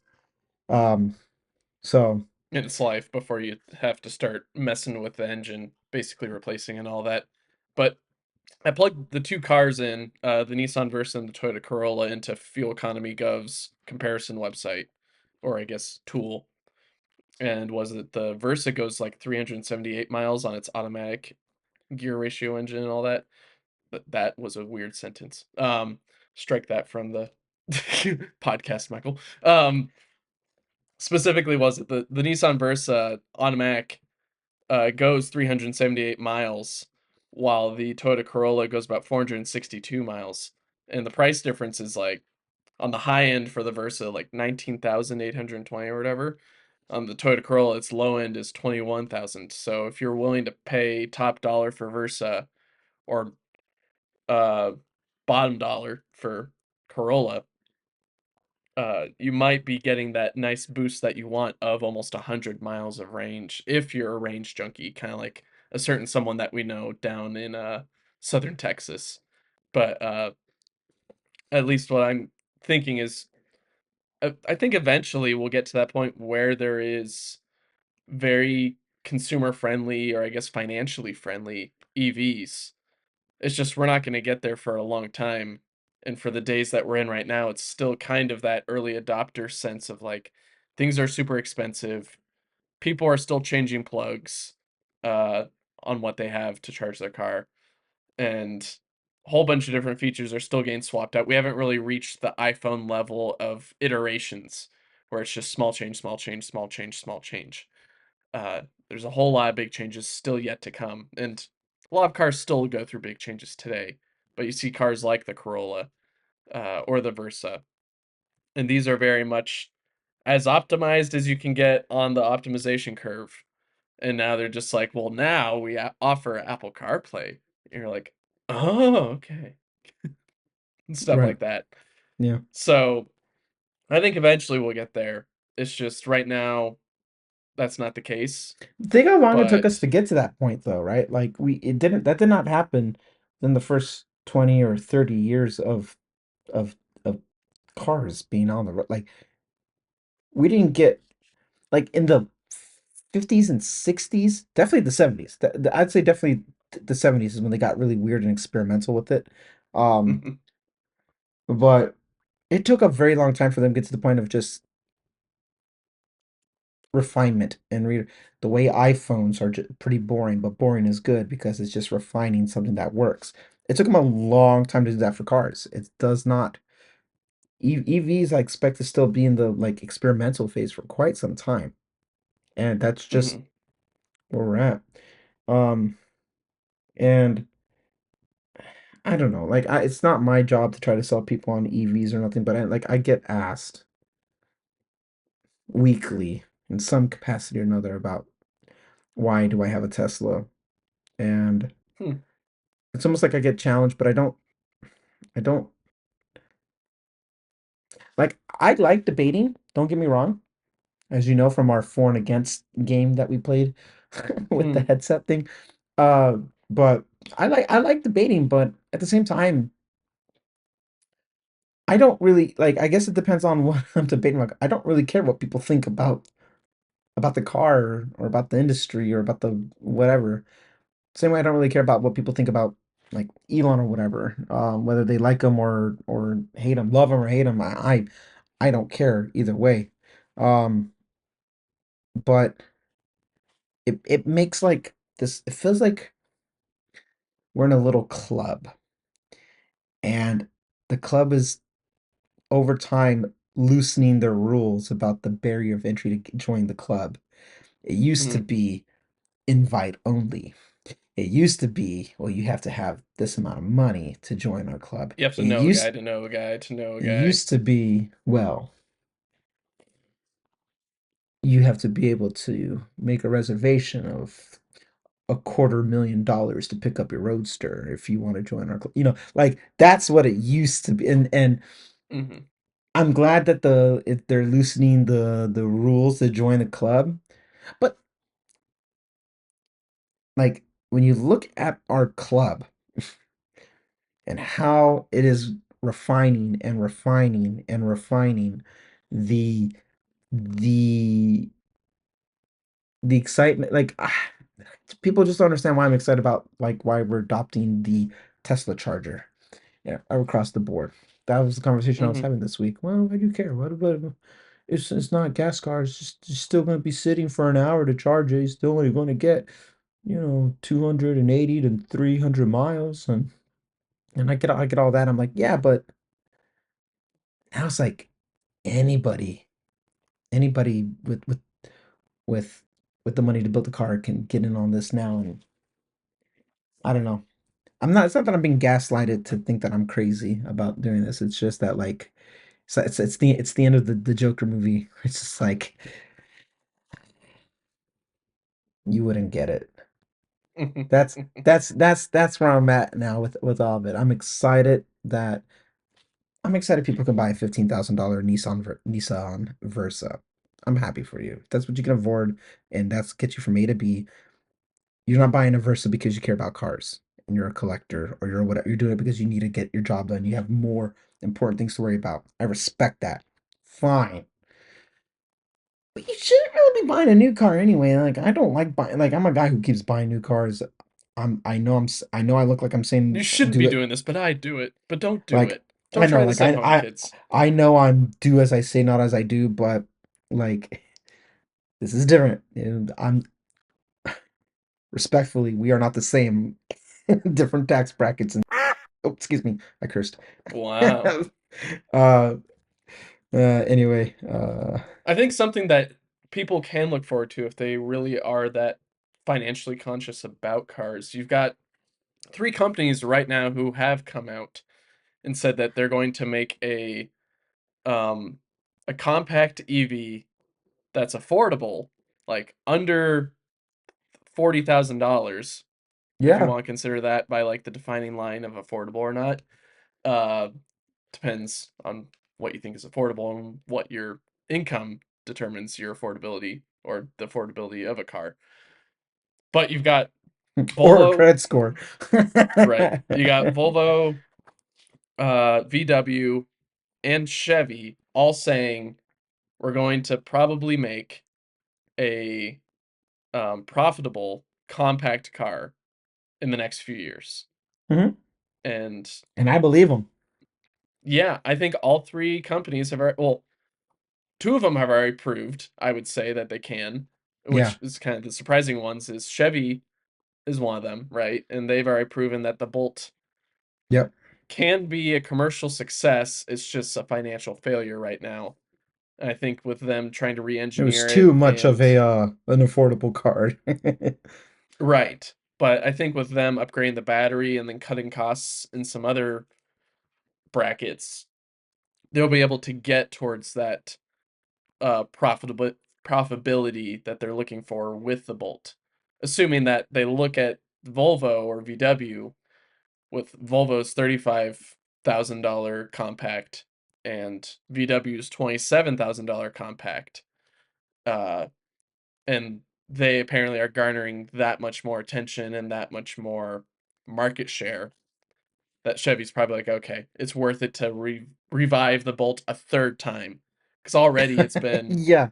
Um so In its life before you have to start messing with the engine, basically replacing and all that. But I plugged the two cars in, the Nissan Versa and the Toyota Corolla, into Fuel Economy Gov's comparison website, or I guess tool. And was it the Versa goes like 378 miles on its automatic gear ratio engine and all that? But that was a weird sentence. Strike that from the podcast, Michael. Specifically, was it the Nissan Versa automatic goes 378 miles, while the Toyota Corolla goes about 462 miles, and the price difference is like on the high end for the Versa, like 19,820 or whatever. On the Toyota Corolla, its low end is 21,000. So if you're willing to pay top dollar for Versa or uh bottom dollar for Corolla, you might be getting that nice boost that you want of almost 100 miles of range if you're a range junkie, kind of like a certain someone that we know down in southern Texas. But at least what I'm thinking is, I think eventually we'll get to that point where there is very consumer friendly, or I guess financially friendly EVs. It's just we're not going to get there for a long time. And for the days that we're in right now, it's still kind of that early adopter sense of like things are super expensive. People are still changing plugs uh, on what they have to charge their car. And a whole bunch of different features are still getting swapped out. We haven't really reached the iPhone level of iterations where it's just small change, small change, small change, small change. There's a whole lot of big changes still yet to come, and a lot of cars still go through big changes today. But you see cars like the Corolla or the Versa, and these are very much as optimized as you can get on the optimization curve. And now they're just like, well, now we offer Apple CarPlay. And you're like, oh, okay, and stuff right. like that. Yeah. So I think eventually we'll get there. It's just right now that's not the case. Think how long it took us But to get to that point though, right? Like that did not happen in the first 20 or 30 years of of cars being on the road. Like we didn't get like in the 50s and 60s, definitely the 70s. I'd say definitely the 70s is when they got really weird and experimental with it. Um, but it took a very long time for them to get to the point of just refinement and the way iPhones are pretty boring, but boring is good because it's just refining something that works. It took them a long time to do that for cars. It does not. EVs, I expect to still be in the like experimental phase for quite some time, and that's just Mhm. where we're at. Um, and I don't know, like it's not my job to try to sell people on EVs or nothing, but I get asked weekly in some capacity or another about why do I have a Tesla, and Hmm. it's almost like I get challenged, but I don't like. I like debating. Don't get me wrong, as you know from our for and against game that we played with the Hmm. headset thing. Uh, but I like debating, but at the same time, I don't really like. I guess it depends on what I'm debating. Like, I don't really care what people think about the car or about the industry or about the whatever. Same way I don't really care about what people think about like Elon or whatever. Whether they like him or hate him, love him or hate him. I don't care either way. Um, but it makes like this. It feels like we're in a little club, and the club is over time loosening their rules about the barrier of entry to join the club. It used to Hmm. be invite only. It used to be, well, you have to have this amount of money to join our club. You have to It know a guy used to know a guy to know a it guy. used to be, well, you have to be able to make a reservation of $250,000 to pick up your roadster if you want to join our club. Like that's what it used to be. And Hmm. I'm glad that if they're loosening the rules to join the club. But like when you look at our club and how it is refining and refining and refining the the the excitement, like people just don't understand why I'm excited about like why we're adopting the Tesla charger, yeah, across the board. That was the conversation I was Hmm. having this week. Well, why do you care? What about it's not gas cars. It's still going to be sitting for an hour to charge it. You're still only going to get 280 to 300 miles, and I get all that. I'm like, yeah, but now it's like anybody anybody with with the money to build a car can get in on this now, and I don't know. It's not that I'm being gaslighted to think that I'm crazy about doing this. It's just that like it's the end of the Joker movie. It's just like you wouldn't get it. That's where I'm at now with all of it. I'm excited people can buy a $15,000 Nissan Versa. I'm happy for you. If that's what you can afford, and that's gets you from A to B. You're not buying a Versa because you care about cars and you're a collector or you're whatever. You're doing it because you need to get your job done. You have more important things to worry about. I respect that. Fine. But you shouldn't really be buying a new car anyway. Like I don't like buying. Like I'm a guy who keeps buying new cars. I know I look like I'm You saying shouldn't do be it. doing this, but I do it. But don't do Like it. I Don't know, try like this at home, kids. I know I'm do as I say, not as I do. But like this is different. And I'm respectfully, we are not the same. Different tax brackets and oh, excuse me, I cursed. Wow. uh, anyway, I think something that people can look forward to if they really are that financially conscious about cars. You've got three companies right now who have come out and said that they're going to make um a compact EV that's affordable, like under $40,000, if you yeah. want to consider that by like the defining line of affordable or not. Uh, Depends on what you think is affordable and what your income determines your affordability or the affordability of a car. But you've got Or a Volvo, credit score. right? You got Volvo, VW, and Chevy all saying we're going to probably make a profitable compact car in the next few years. Hmm. And And I believe them. yeah, I think all three companies have well, two of them have already proved, I would say, that they can, Yeah. which is kind of the surprising ones. Is Chevy is one of them, right? And they've already proven that the Bolt Yep. can be a commercial success. It's just a financial failure right now. And I think with them trying to It was re-engineer it too much of and a an affordable card. right, but I think with them upgrading the battery and then cutting costs in some other brackets, they'll be able to get towards that profitable profitability that they're looking for with the Bolt. Assuming that they look at Volvo or VW with Volvo's $35,000 compact and VW's $27,000 compact, uh, and they apparently are garnering that much more attention and that much more market share. That Chevy's probably like, okay, it's worth it to revive the Bolt a third time, because already Yeah.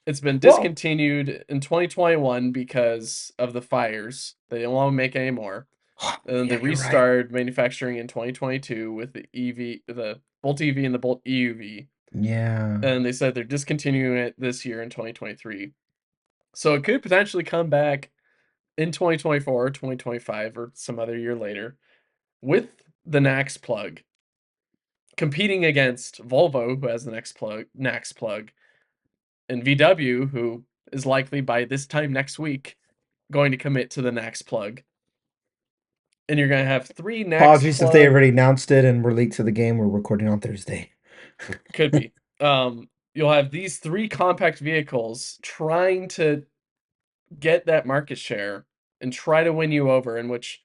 it's been Well, discontinued in 2021 because of the fires. They don't want to make any more. And then they yeah, you're right. restarted manufacturing in 2022 with the EV, the Bolt EV and the Bolt EUV. Yeah. And they said they're discontinuing it this year in 2023. So it could potentially come back in 2024, 2025, or some other year later with the NACS plug, competing against Volvo, who has the next plug, NACS plug, and VW, who is likely by this time next week going to commit to the NACS plug. And you're going to have three NACS Apologies if they plug, already announced it and we're late to the game. We're recording on Thursday. could be. You'll have these three compact vehicles trying to get that market share and try to win you over, in which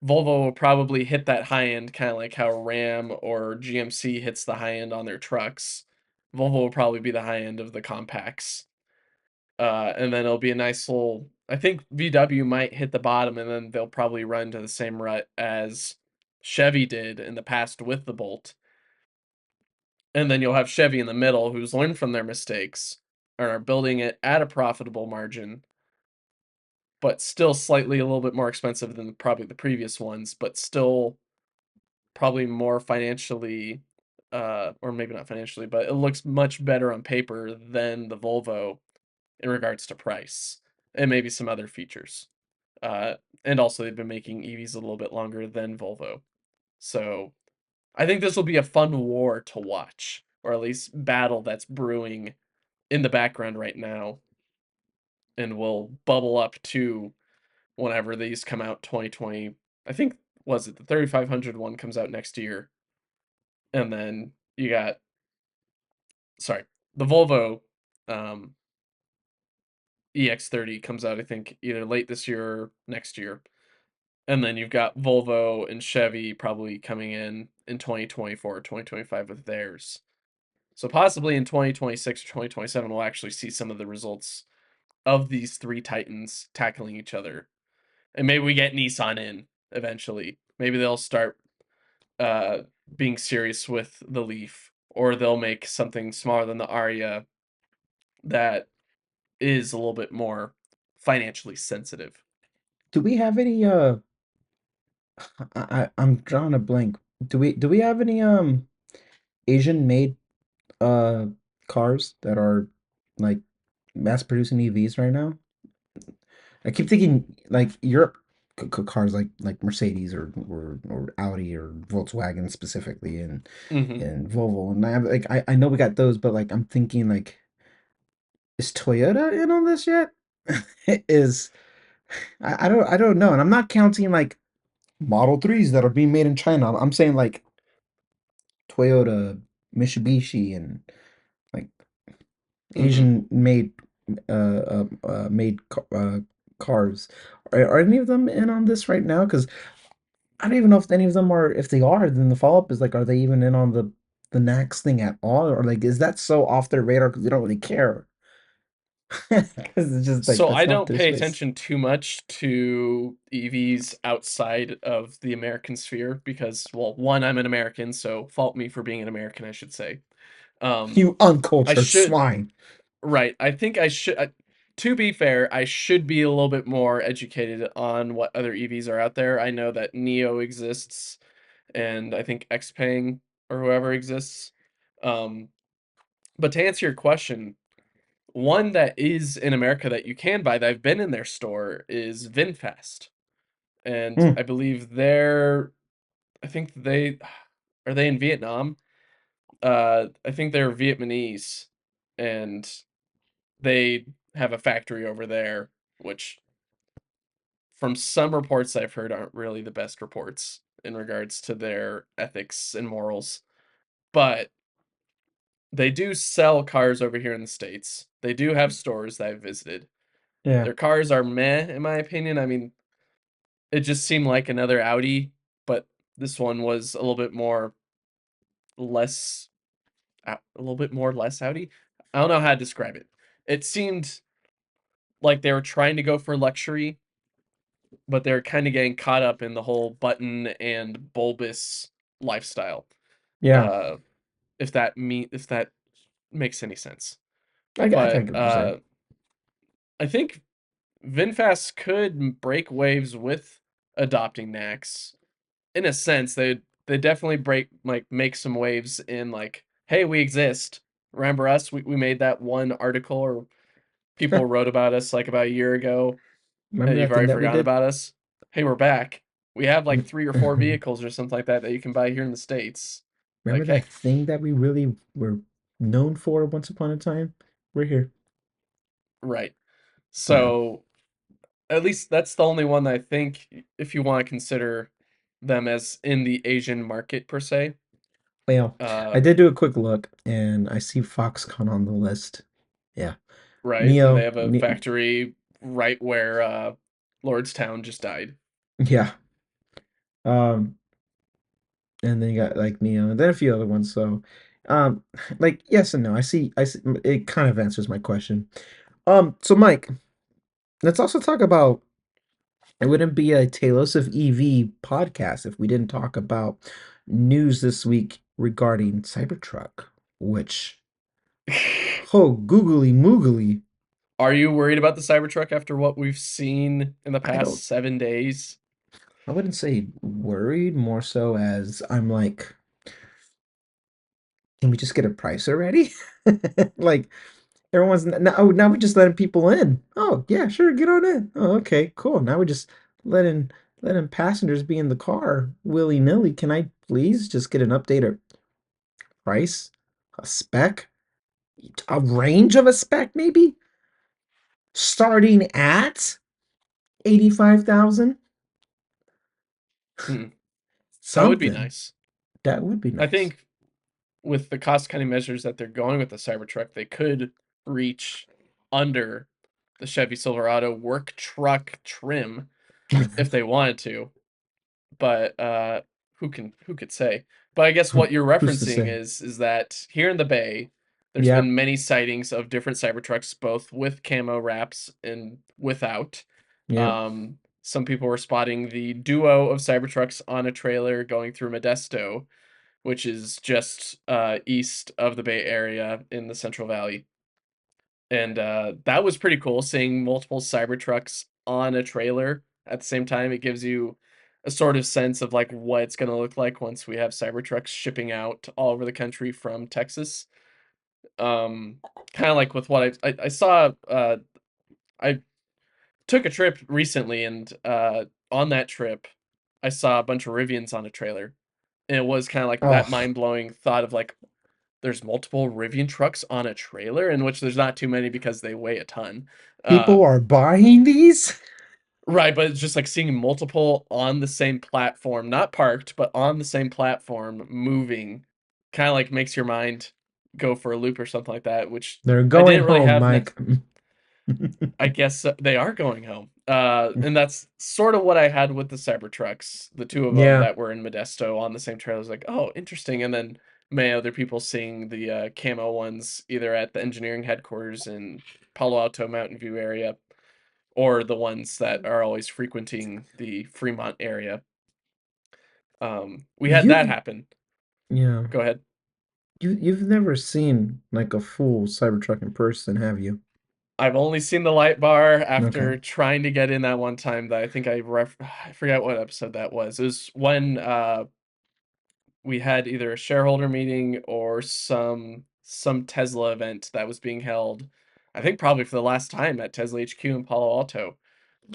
Volvo will probably hit that high end, kind of like how Ram or GMC hits the high end on their trucks. Volvo will probably be the high end of the compacts. And then it'll be a nice little. I think VW might hit the bottom, and then they'll probably run to the same rut as Chevy did in the past with the Bolt. And then you'll have Chevy in the middle, who's learned from their mistakes and are building it at a profitable margin, but still slightly a little bit more expensive than probably the previous ones, but still probably more financially, or maybe not financially, but it looks much better on paper than the Volvo in regards to price and maybe some other features. Uh, and also they've been making EVs a little bit longer than Volvo. So I think this will be a fun war to watch, or at least battle that's brewing in the background right now, and will bubble up to whenever these come out 2020. I think was it the 3500 one comes out next year, and then you got sorry the Volvo um, EX30 comes out I think either late this year or next year. And then you've got Volvo and Chevy probably coming in 2024 or 2025 with theirs. So possibly in 2026 or 2027, we'll actually see some of the results of these three titans tackling each other. And maybe we get Nissan in eventually. Maybe they'll start uh, being serious with the Leaf, or they'll make something smaller than the Aria that is a little bit more financially sensitive. Do we have any I'm drawing a blank. Do we have any Asian made uh cars that are like mass producing EVs right now? I keep thinking like Europe cars like Mercedes or Audi or Volkswagen specifically Hmm. and Volvo and I know we got those, but like I'm thinking like is Toyota in on this yet? Is I don't know, and I'm not counting like Model 3s that are being made in China. I'm saying like Toyota, Mitsubishi, and like Hmm. Asian made cars. Are any of them in on this right now? Because I don't even know if any of them are. If they are, then the follow up is like, are they even in on the NACS thing at all, or like is that so off their radar because they don't really care? Because it's just like So that's I not don't their pay space. attention too much to EVs outside of the American sphere because, well, one, I'm an American, so fault me for being an American, I should say. Um, You I uncultured should, swine. right. I think I should. to be fair, I should be a little bit more educated on what other EVs are out there. I know that Neo exists, and I think Xpeng or whoever exists. Um, but to answer your question, one that is in America that you can buy that I've been in their store is VinFast, and Hmm. I believe they're. I think they are they in Vietnam. I think they're Vietnamese, and they have a factory over there, which from some reports I've heard aren't really the best reports in regards to their ethics and morals. But they do sell cars over here in the States. They do have stores that I've visited. Yeah. Their cars are meh, in my opinion. I mean, it just seemed like another Audi, but this one was less, a little bit more less Audi. I don't know how to describe it. It seemed like they were trying to go for luxury, but they're kind of getting caught up in the whole button and bulbous lifestyle. Yeah. Uh, if that makes any sense. I But get what you're saying. I think VinFast could break waves with adopting NACS. In a sense, they definitely make some waves in like, hey, we exist. Remember us? We made that one article or people wrote about us like about a year ago, Remember and you've that thing already that we forgotten did? about us. Hey, we're back. We have like 3 or 4 Remember vehicles or something like that that you can buy here in the States. Like, that hey, thing that we really were known for once upon a time? We're here. right. Yeah. So at least that's the only one that I think if you want to consider them as in the Asian market per se. Well, I Uh, did do a quick look and I see Foxconn on the list. Yeah. right. And they Neo, have a ne factory right where Lordstown just died. yeah. Um, and then you got like Neo and then a few other ones. So, um, like yes and no. I see it kind of answers my question. So Mike, let's also talk about it wouldn't be a Talos of EV podcast if we didn't talk about news this week regarding Cybertruck, which, oh, googly moogly. Are you worried about the Cybertruck after what we've seen in the I don't, past 7 days? I wouldn't say worried, more so as I'm like, can we just get a price already? Like, everyone's now, oh, now we're just letting people in. Oh, yeah, sure, get on in. Oh, okay, cool. Now we're just letting letting passengers be in the car willy-nilly. Can I please just get an updated price? A spec? A range of a spec, maybe? Starting at 85,000? Hmm, that would be Something. nice. That would be I nice. think with the cost cutting measures that they're going with the Cybertruck, they could reach under the Chevy Silverado work truck trim if they wanted to. But who could say? But I guess what you're Who's to referencing say? is that here in the Bay, there's Yep, been many sightings of different Cybertrucks, both with camo wraps and without. yep. Some people were spotting the duo of Cybertrucks on a trailer going through Modesto, which is just east of the Bay Area in the Central Valley. And that was pretty cool seeing multiple Cybertrucks on a trailer at the same time. It gives you a sort of sense of like what it's going to look like once we have Cybertrucks shipping out all over the country from Texas. Um, kind of like with what I saw. I took a trip recently, and on that trip, I saw a bunch of Rivians on a trailer, and it was kind of like that Oh, mind blowing thought of like there's multiple Rivian trucks on a trailer, in which there's not too many because they weigh a ton. Uh, people are buying these? right, but it's just like seeing multiple on the same platform, not parked, but on the same platform moving, kind of like makes your mind go for a loop or something like that, which They're I going didn't really home, have. Mike. I guess they are going home. And that's sort of what I had with the Cybertrucks, the two of them Yeah. that were in Modesto on the same trailer. I was like, oh, interesting. And then many other people seeing the camo ones either at the engineering headquarters in Palo Alto, Mountain View area, or the ones that are always frequenting the Fremont area. We had that You've happen. yeah. Go ahead. You've never seen like a full Cybertruck in person, have you? I've only seen the light bar Okay. after trying to get in that one time that I think I forgot what episode that was. It was when we had either a shareholder meeting or some Tesla event that was being held. I think probably for the last time at Tesla HQ in Palo Alto.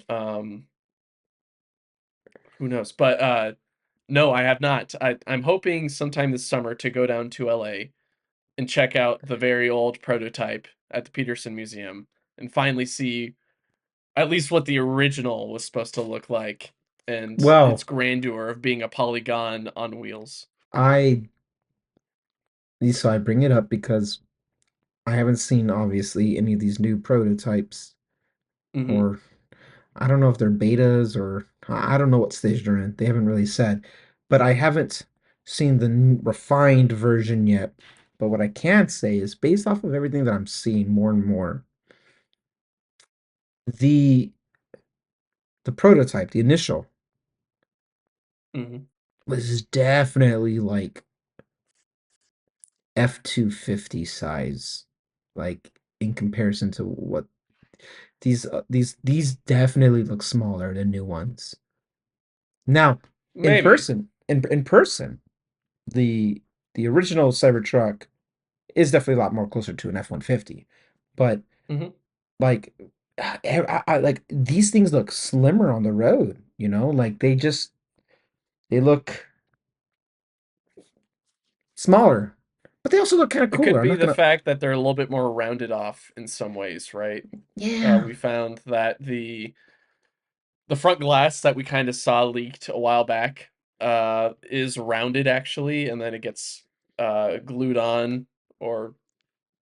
Um, who knows? But no, I have not. I'm hoping sometime this summer to go down to LA and check out the very old prototype at the Peterson Museum and finally see at least what the original was supposed to look like and its Well, grandeur of being a polygon on wheels. I so I bring it up because I haven't seen obviously any of these new prototypes, Hmm. or I don't know if they're betas, or I don't know what stage they're in. They haven't really said, but I haven't seen the refined version yet. But what I can say is based off of everything that I'm seeing more and more, the the prototype, the initial, Hmm. was definitely like F-250 size, like in comparison to what these definitely look smaller than new ones. Now, Maybe. in person, the the original Cybertruck is definitely a lot more closer to an F-150, but Hmm. like like these things look slimmer on the road, you know, like they look smaller, but they also look kind of It could cooler. I'm be not the gonna. fact that they're a little bit more rounded off in some ways, right? Yeah, We found that the front glass that we kind of saw leaked a while back is rounded actually, and then it gets glued on or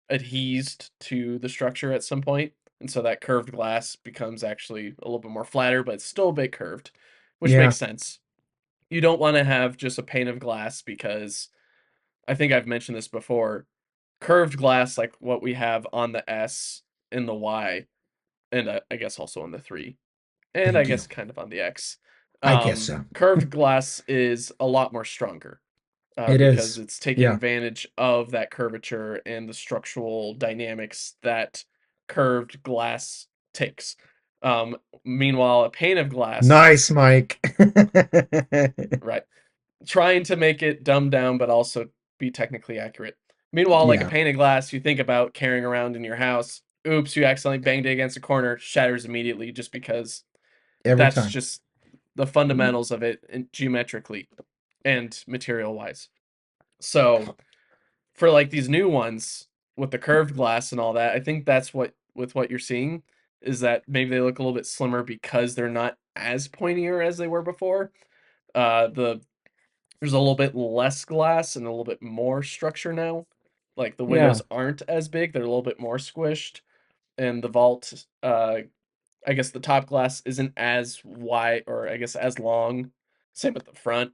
adhesed to the structure at some point, and so that curved glass becomes actually a little bit more flatter, but it's still a bit curved, which yeah, makes sense. You don't want to have just a pane of glass because I think I've mentioned this before. Curved glass, like what we have on the S and the Y, and I guess also on the 3, and I thank you. guess kind of on the X. I guess so. Curved glass is a lot more stronger It because is. it's taking Yeah. advantage of that curvature and the structural dynamics that curved glass takes. Meanwhile, a pane of glass, Nice, Mike. right, trying to make it dumbed down but also be technically accurate. Meanwhile, like a Yeah, pane of glass, you think about carrying around in your house. Oops, you accidentally banged it against a corner, shatters immediately just because every that's time. just the fundamentals of it geometrically and material wise. So for like these new ones with the curved glass and all that, I think that's what with what you're seeing is that maybe they look a little bit slimmer because they're not as pointier as they were before. There's a little bit less glass and a little bit more structure now. Like the Yeah, windows aren't as big; they're a little bit more squished, and the vault, I guess the top glass isn't as wide or I guess as long. Same with the front.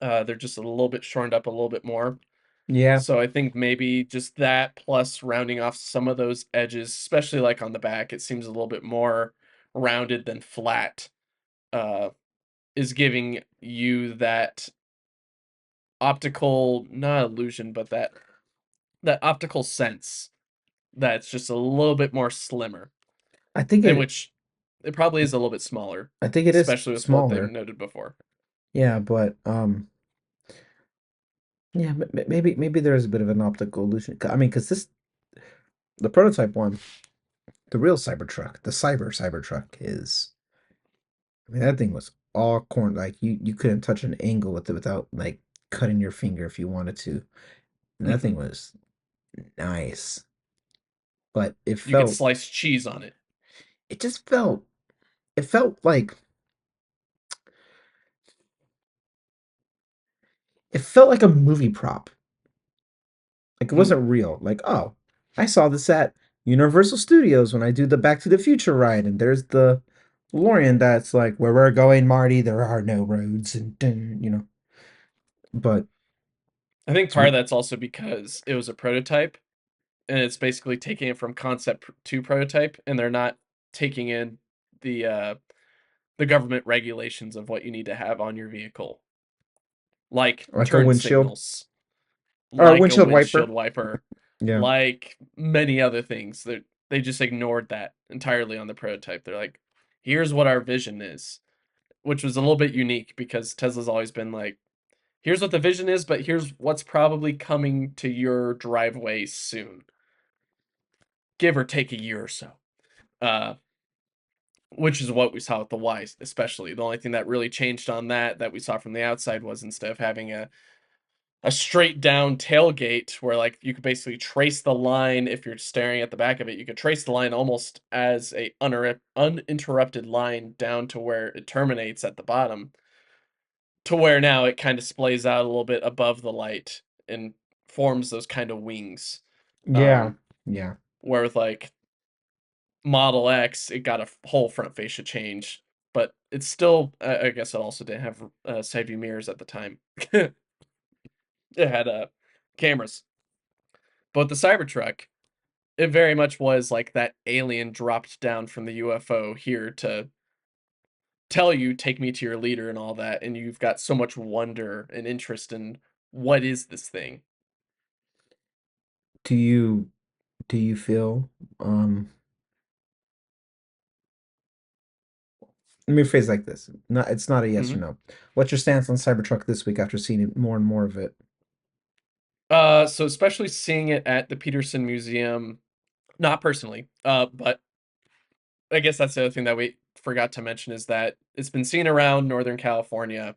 They're just a little bit shortened up a little bit more. yeah. So I think maybe just that plus rounding off some of those edges, especially like on the back, it seems a little bit more rounded than flat, uh, is giving you that optical, not illusion, but that optical sense that's just a little bit more slimmer, I think in it. which it probably is a little bit smaller, I think it is especially with what they smaller. noted before. Yeah, but yeah, maybe there is a bit of an optical illusion. I mean, because this the prototype one, the real Cybertruck, the Cybertruck is. I mean, that thing was all corn. Like you couldn't touch an angle with it without like cutting your finger if you wanted to. And that thing Hmm. was nice, but You could slice cheese on it. it just felt it felt like it felt like a movie prop. Like it Mm. wasn't real. Like, oh, I saw this at Universal Studios when I do the Back to the Future ride, and there's the DeLorean that's like, where we're going, Marty, there are no roads, and you know. But I think it's part of that's also because it was a prototype, and it's basically taking it from concept to prototype, and they're not taking in the uh, the government regulations of what you need to have on your vehicle, like like a turn windshield signals, or a like a windshield windshield wiper. wiper, Yeah, like many other things. They just ignored that entirely on the prototype. They're like, "Here's what our vision is," which was a little bit unique because Tesla's always been like, "Here's what the vision is, but here's what's probably coming to your driveway soon, give or take a year or so." Uh, which is what we saw with the Y, especially. The only thing that really changed on that we saw from the outside was instead of having a straight down tailgate where like you could basically trace the line if you're staring at the back of it, you could trace the line almost as a uninterrupted line down to where it terminates at the bottom, to where now it kind of splays out a little bit above the light and forms those kind of wings. Yeah. Um, Yeah. where with like Model X, it got a whole front fascia change, but it's still, I guess it also didn't have side view mirrors at the time. It had cameras. But the Cybertruck, it very much was like that alien dropped down from the UFO here to tell you, take me to your leader and all that. And you've got so much wonder and interest in what is this thing. Do you do you feel um let me phrase like this. Not it's not a yes or Hmm. no. What's your stance on Cybertruck this week after seeing more and more of it? So especially seeing it at the Peterson Museum, not personally, but I guess that's the other thing that we forgot to mention is that it's been seen around Northern California,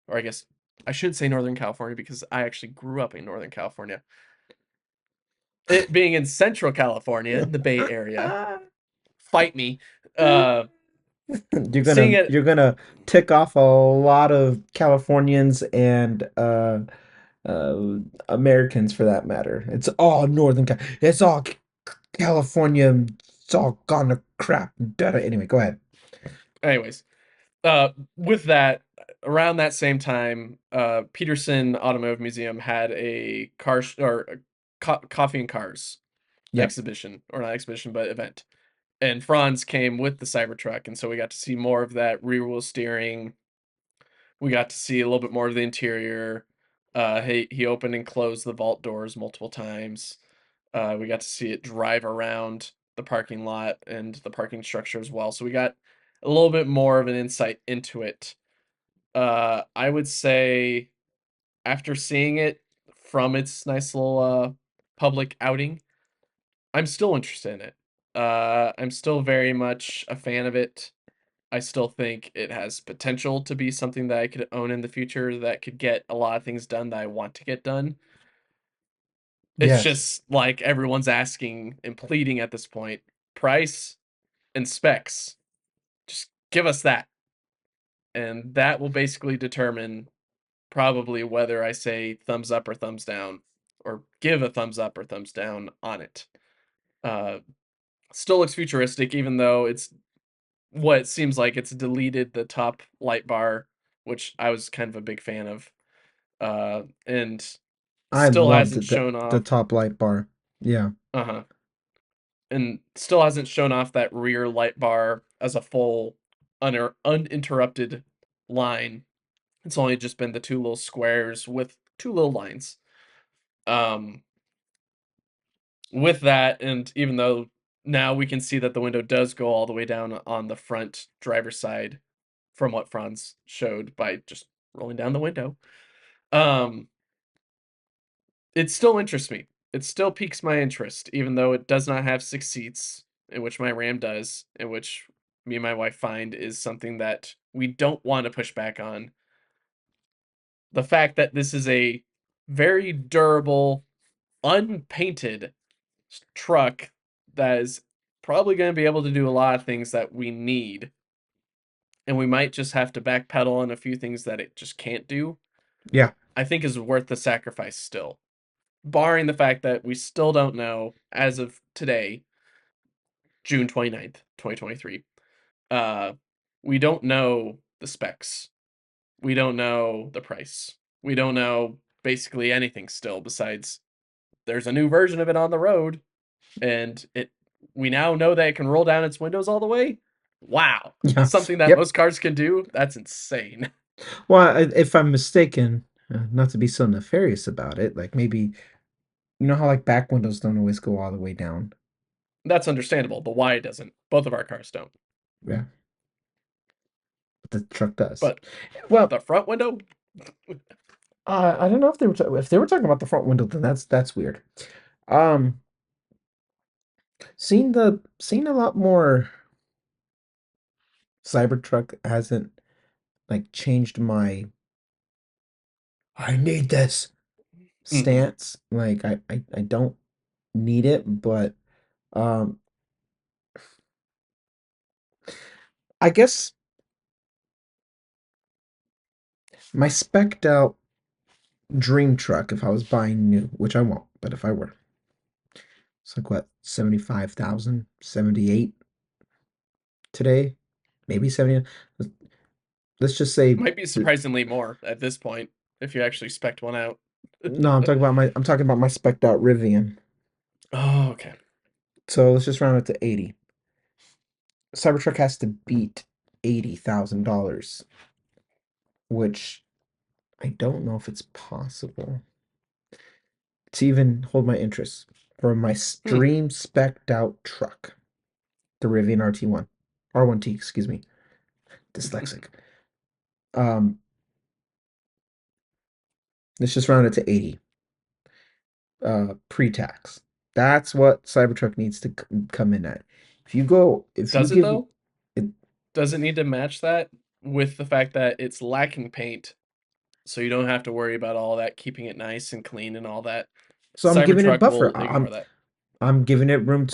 or I guess I shouldn't say Northern California because I actually grew up in Northern California. It being in Central California, the Bay Area, fight me. Uh, seeing it, You're gonna tick off a lot of Californians and uh Americans for that matter. It's all it's all California. It's all gone to crap. Anyway, go ahead. anyways, with that, around that same time, Peterson Automotive Museum had a or a coffee and cars Yeah. exhibition, or not exhibition, but event. And Franz came with the Cybertruck, and so we got to see more of that rear wheel steering. We got to see a little bit more of the interior. He opened and closed the vault doors multiple times. We got to see it drive around the parking lot and the parking structure as well. So we got a little bit more of an insight into it. I would say after seeing it from its nice little public outing, I'm still interested in it. I'm still very much a fan of it. I still think it has potential to be something that I could own in the future that could get a lot of things done that I want to get done. It's Yes. just like everyone's asking and pleading at this point, price and specs. Just give us that. And that will basically determine probably whether I say thumbs up or thumbs down, or give a thumbs up or thumbs down on it. Uh, Still looks futuristic, even though it's what it seems like it's deleted the top light bar, which I was kind of a big fan of. And I still loved hasn't shown the off. top light bar. Yeah. Uh-huh. And still hasn't shown off that rear light bar as a full uninterrupted line. It's only just been the two little squares with two little lines. Um, with that, and even though now we can see that the window does go all the way down on the front driver's side from what Franz showed by just rolling down the window. Um, it still interests me. It still piques my interest, even though it does not have 6 seats, in which my Ram does, in which me and my wife find is something that we don't want to push back on. The fact that this is a very durable, unpainted truck that is probably going to be able to do a lot of things that we need, and we might just have to backpedal on a few things that it just can't do, Yeah. I think is worth the sacrifice still. Barring the fact that we still don't know, as of today, June 29th, 2023, uh, we don't know the specs. We don't know the price. We don't know basically anything still besides there's a new version of it on the road, and we now know that it can roll down its windows all the way. Wow. Yeah. Something that Yep. most cars can do. That's insane. Well, if I'm mistaken, not to be so nefarious about it, like maybe you know how like back windows don't always go all the way down. That's understandable. The Y doesn't. Both of our cars don't. Yeah, but the truck does. But Well, the front window, I don't know if they were if they were talking about the front window, then that's weird. Um, seen a lot more. Cybertruck hasn't like changed my I need this hmm, stance. Like I don't need it, but um I guess my spec'd out dream truck if I was buying new, which I won't, but if I were, it's like what, 75,000, 78 today, maybe 70. Let's just say might be surprisingly more at this point if you actually spec'd one out. no, I'm talking about my spec'd out Rivian. Oh, okay. So let's just round it to 80. Cybertruck has to beat $80,000, which I don't know if it's possible to even hold my interest for my Hmm. stream spec'd out truck, the Rivian RT1, R1T, excuse me, dyslexic. Um, let's just round it to 80, pre-tax. That's what Cybertruck needs to come in at. If you Does it give though? it, Does it need to match that with the fact that it's lacking paint, so you don't have to worry about all that keeping it nice and clean and all that? so I'm giving it Cybertruck buffer. will ignore that. I'm giving it room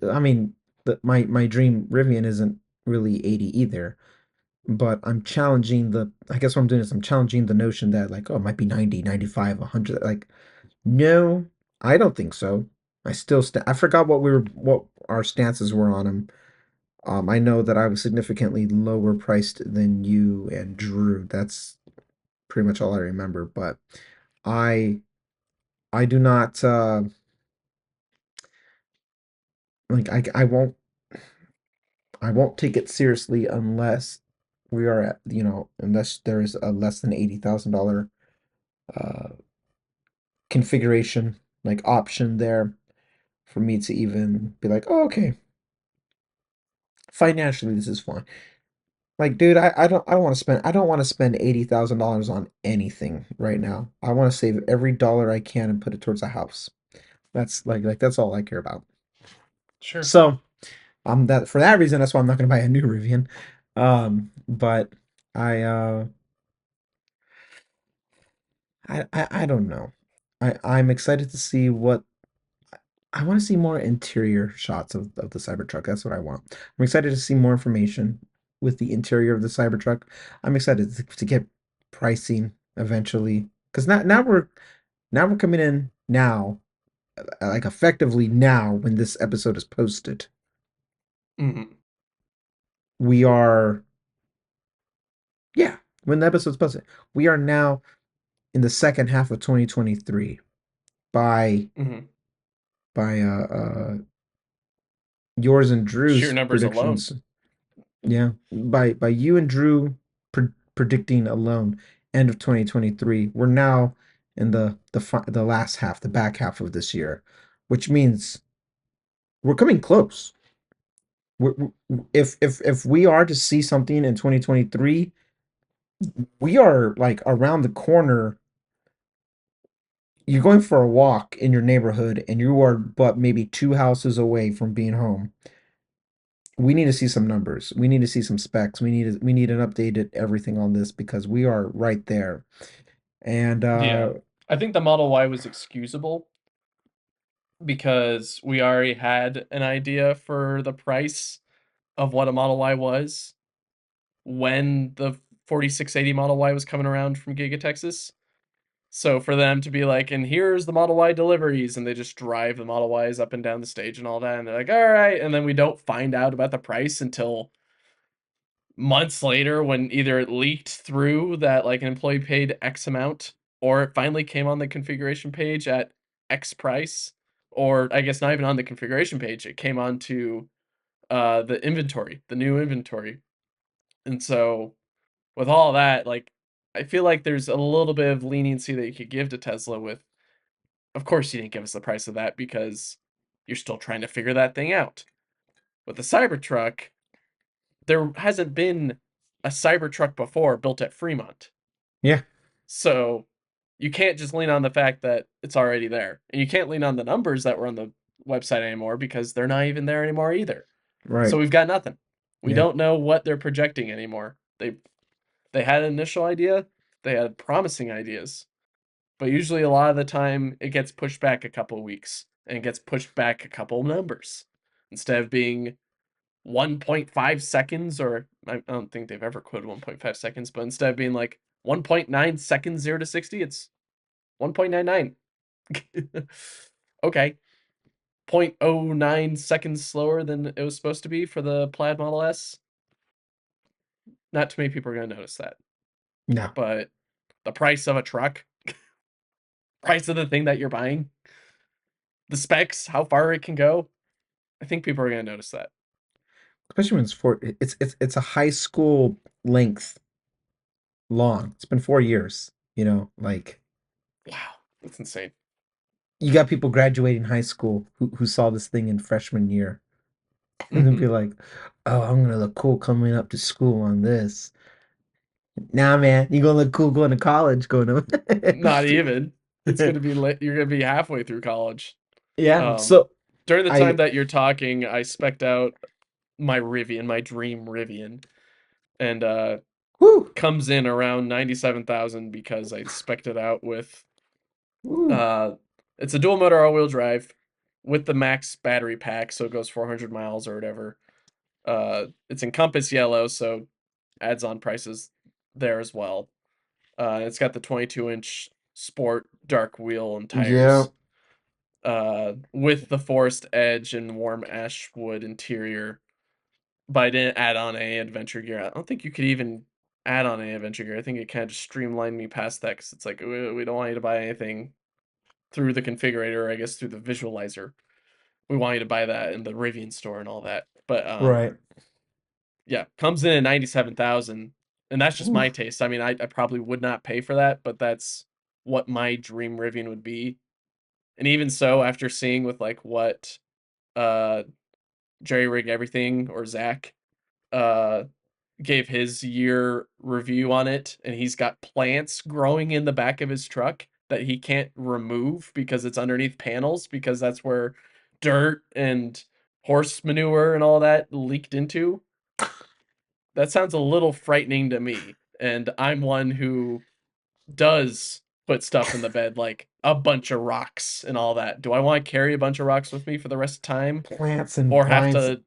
I mean, my dream Rivian isn't really 80 either, but I'm challenging I guess what I'm doing is I'm challenging the notion that like, oh, it might be 90, 95, 100. Like, no, I don't think so. I forgot what our stances were on them. I know that I was significantly lower priced than you and Drew. That's pretty much all I remember, but I I do not like I won't take it seriously unless we are at, unless there is a less than $80,000 uh configuration like option there for me to even be like, oh, okay, financially this is fine. Like, dude, I don't want to spend $80,000 on anything right now. I want to save every dollar I can and put it towards a house. That's that's all I care about. Sure. So, that for that reason, that's why I'm not gonna buy a new Rivian. But I uh I don't know. I'm excited to see what I want to see more interior shots of the Cybertruck. That's what I want. I'm excited to see more information with the interior of the Cybertruck. I'm excited to get pricing eventually because now we're coming in now, like effectively now when this episode is posted. Hmm. We are yeah when the episode's posted. We are now in the second half of 2023 by Hmm. yours and Sheer Drew's numbers alone. predictions. Yeah, by you and Drew predicting alone, end of 2023. We're now in the last half, the back half of this year, which means we're coming close. If we are to see something in 2023, we are like around the corner. You're going for a walk in your neighborhood, and you are but maybe two houses away from being home. We need to see some numbers. We need to see some specs. We need an updated everything on this because we are right there. And Yeah. I think the Model Y was excusable because we already had an idea for the price of what a Model Y was when the 4680 Model Y was coming around from Giga Texas. So for them to be like, and here's the Model Y deliveries, and they just drive the Model Ys up and down the stage and all that, and they're like, all right, and then we don't find out about the price until months later when either it leaked through that like an employee paid X amount, or it finally came on the configuration page at X price, or I guess not even on the configuration page, it came onto the inventory, the new inventory. And so with all that, like I feel like there's a little bit of leniency that you could give to Tesla with, of course you didn't give us the price of that because You're still trying to figure that thing out. With the Cybertruck, there hasn't been a Cybertruck before built at Fremont. Yeah. So you can't just lean on the fact that it's already there. And you can't lean on the numbers that were on the website anymore because they're not even there anymore either. So Right. we've got nothing. We Yeah. don't know what they're projecting anymore. They had an initial idea, they had promising ideas, but usually a lot of the time it gets pushed back a couple of weeks and it gets pushed back a couple of numbers. Instead of being 1.5 seconds, or I don't think they've ever quoted 1.5 seconds, but instead of being like 1.9 seconds 0 to 60, it's 1.99. Okay. 0.09 seconds slower than it was supposed to be for the Plaid Model S. Not too many people are going to notice that. No. But the price of a truck, price of the thing that you're buying, the specs, how far it can go, I think people are going to notice that. Especially when it's a high school length long. It's been 4 years. Like Wow, that's insane. you got people graduating high school who saw this thing in freshman year and then Hmm. be like, "Oh, I'm gonna look cool coming up to school on this." Nah, man, you gonna look cool going to college, going Not even. It's to. going to be lit. You're going to be halfway through college. Yeah. Um, So During the time I, that you're talking, I spec'd out my Rivian, my dream Rivian, and whoo, comes in around 97,000 because I spec'd it out with whoo, uh it's a dual motor all-wheel drive with the max battery pack, so it goes 400 miles or whatever. It's in Compass yellow, so adds on prices there as well. It's got the 22-inch sport dark wheel and yeah, tires. With the forest edge and warm ash wood interior, but I didn't add on any adventure gear. I don't think you could even add on any adventure gear. I think it kind of just streamlined me past that because it's like we don't want you to buy anything through the configurator, or I guess through the visualizer. We want you to buy that in the Rivian store and all that. But right. yeah, comes in at 97,000, and that's just Ooh, my taste. I mean, I probably would not pay for that, but that's what my dream Rivian would be. And even so, after seeing with like what uh Jerry Rig Everything or Zach uh gave his year review on it, and he's got plants growing in the back of his truck that he can't remove because it's underneath panels because that's where dirt and horse manure and all that leaked into. That sounds a little frightening to me. And I'm one who does put stuff in the bed like a bunch of rocks and all that. Do I want to carry a bunch of rocks with me for the rest of time plants and or have vines. to?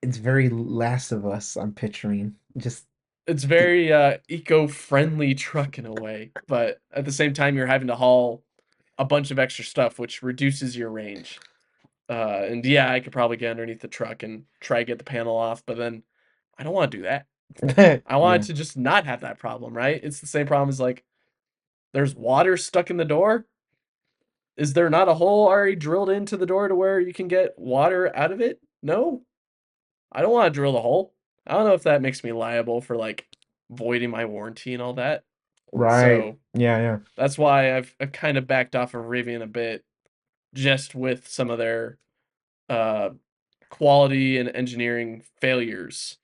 It's very Last of Us. I'm picturing just It's the very eco-friendly truck in a way, but at the same time you're having to haul a bunch of extra stuff, which reduces your range. And yeah, I could probably get underneath the truck and try to get the panel off, but then I don't want to do that. I want yeah, to just not have that problem, right? It's the same problem as like there's water stuck in the door. Is there not a hole already drilled into the door to where you can get water out of it? No, I don't want to drill the hole. I don't know if that makes me liable for like voiding my warranty and all that. right. So Yeah, yeah, that's why I've kind of backed off of Rivian a bit, just with some of their uh, quality and engineering failures.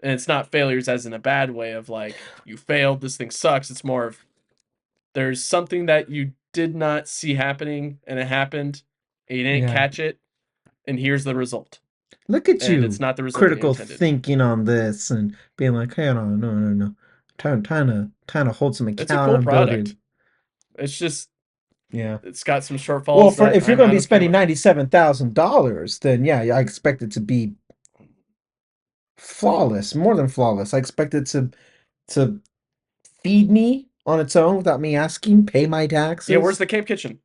And it's not failures as in a bad way of like you failed, this thing sucks. It's more of there's something that you did not see happening and it happened, and you didn't yeah. catch it, and here's the result. Look at And it's you, not the result that you critical intended. thinking on this and being like, hey, no, no, no, no. Trying to hold some It's a cool accountability. product. It's just Yeah. it's got some Well, shortfalls for that if you're I'm going to not be okay spending with. $97,000, then yeah, I expect it to be flawless, more than flawless. I expect it to feed me on its own without me asking, pay my Yeah, where's taxes. the Camp Kitchen?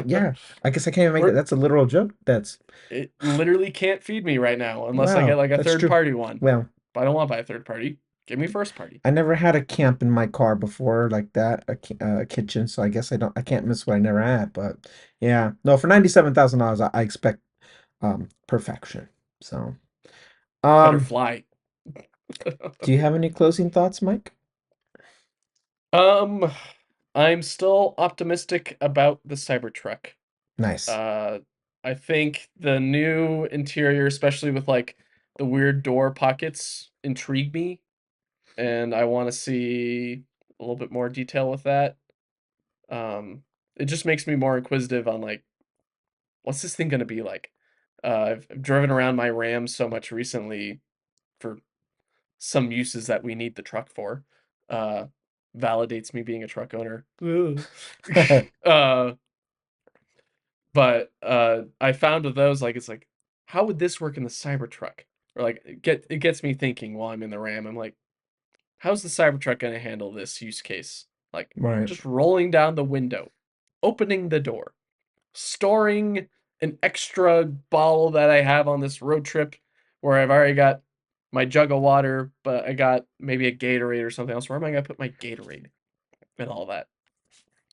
Yeah, I guess I can't even make that. Where That's a literal joke. That's it literally can't feed me right now unless I get wow. like a That's third true. party one. Well, But I don't want to buy a third party. Give me first party. I never had a camp in my car before like that, a kitchen. So I guess I can't miss what I never had. But yeah, no, for $97,000, I expect perfection. So Better um, fly. do you have any closing thoughts, Mike? um, I'm still optimistic about the Cybertruck. Nice. Uh, I think the new interior, especially with like the weird door pockets, intrigue me, and I want to see a little bit more detail with that. Um, it just makes me more inquisitive on like what's this thing gonna be like. I've driven around my Ram so much recently for some uses that we need the truck for. Uh, validates me being a truck owner. Ugh. uh, but I found with those like it's like, how would this work in the Cybertruck? Or like it gets me thinking while I'm in the Ram. I'm like, how's the Cybertruck gonna handle this use case? Like Right. just rolling down the window, opening the door, storing an extra bottle that I have on this road trip where I've already got my jug of water, but I got maybe a Gatorade or something else. Where am I gonna put my Gatorade and all that?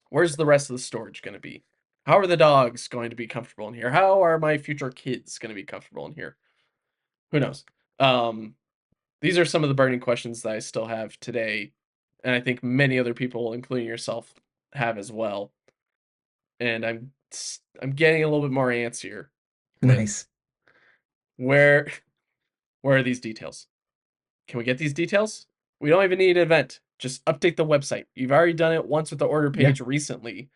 Where's the rest of the storage gonna be? How are the dogs going to be comfortable in here? How are my future kids going to be comfortable in here? Who knows? Um, these are some of the burning questions that I still have today, and I think many other people, including yourself, have as well. And I'm getting a little bit more antsier with Nice. where where are these details? Can we get these details? We don't even need an event. Just update the website. You've already done it once with the order Yeah. page recently,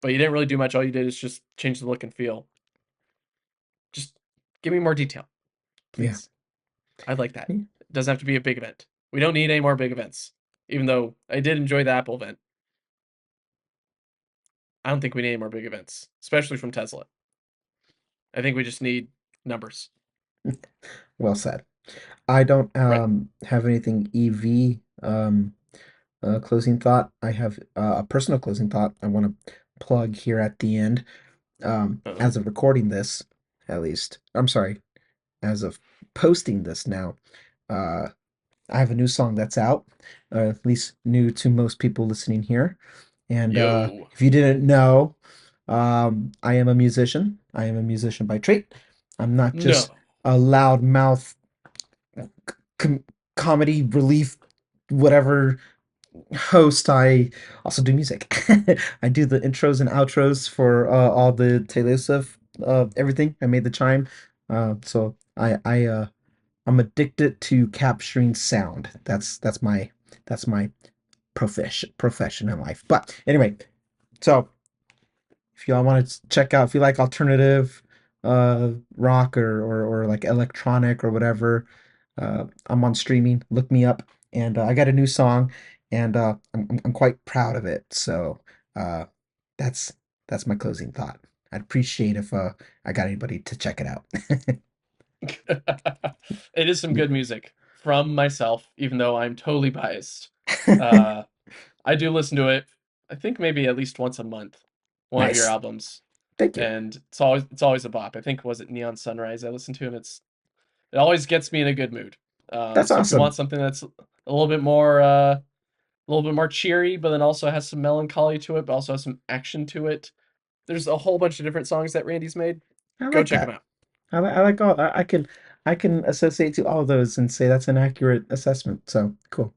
but you didn't really do much. All you did is just change the look and feel. Just give me more detail, Yeah. please. I'd like that. Yeah. It doesn't have to be a big event. We don't need any more big events. Even though I did enjoy the Apple event, I don't think we need any more big events, especially from Tesla. I think we just need numbers. Well said. I don't Right. have anything EV closing thought. I have a personal closing thought I want to plug here at the end. Uh-oh. As of recording this, at least, I'm sorry, as of posting this now, uh, I have a new song that's out, at least new to most people listening here. And Yo. if you didn't know, I am a musician. I am a musician by trade. I'm not just No. a loudmouth com comedy relief, whatever host. I also do music. I do the intros and outros for all the Taylor Swift, everything. I made the chime. So I'm addicted to capturing sound. That's my profession in life. But anyway, so if y'all want to check out, if you like alternative rock or like electronic or whatever, I'm on streaming. Look me up, and I got a new song, and I'm quite proud of it. So uh, that's that's my closing thought. I'd appreciate if I got anybody to check it out. It is some Yeah. good music from myself, even though I'm totally biased. Uh, I do listen to it, I think maybe at least once a month, one of your Nice. albums. Thank you. And it's always a bop. I think was it Neon Sunrise I listened to, and it always gets me in a good mood. That's So if you want awesome. something that's a little bit more cheery, but then also has some melancholy to it, but also has some action to it. There's a whole bunch of different songs that Randy's made. I Go like check them that. out. I like all. I can associate to all those and say that's an accurate assessment. So cool.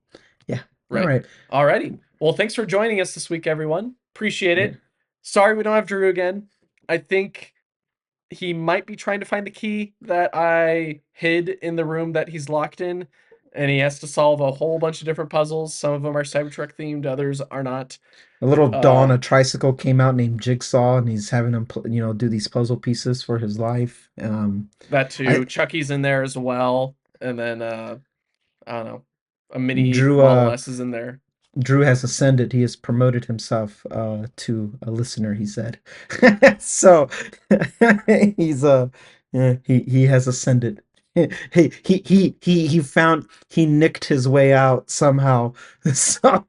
Yeah. All Right. right. Alrighty. Well, thanks for joining us this week, everyone. Appreciate Yeah. it. Sorry we don't have Drew again. I think he might be trying to find the key that I hid in the room that he's locked in, and he has to solve a whole bunch of different puzzles. Some of them are Cybertruck themed, others are not. A little Dawn, Uh, a tricycle came out named Jigsaw, and he's having him, do these puzzle pieces for his life. that I too. Chucky's in there as well, and then I don't know, a mini Drew. Model S is in there. Drew has ascended. He has promoted himself to a listener, he said. So he's yeah, he has ascended. He nicked his way out somehow. So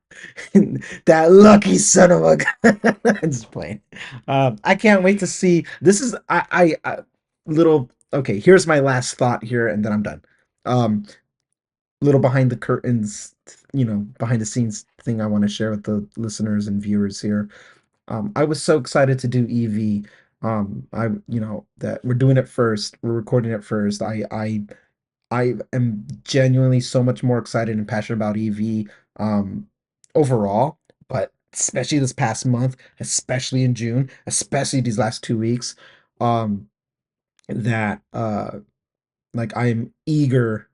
that lucky son of a gun. I'm just playing. I can't wait to see. This is I little okay. Here's my last thought here, and then I'm done. Um, Little behind the curtains, behind the scenes thing I want to share with the listeners and viewers here. I was so excited to do EV. That we're doing it first. We're recording it first. I am genuinely so much more excited and passionate about EV overall, but especially this past month, especially in June, especially these last 2 weeks. that like I'm eager.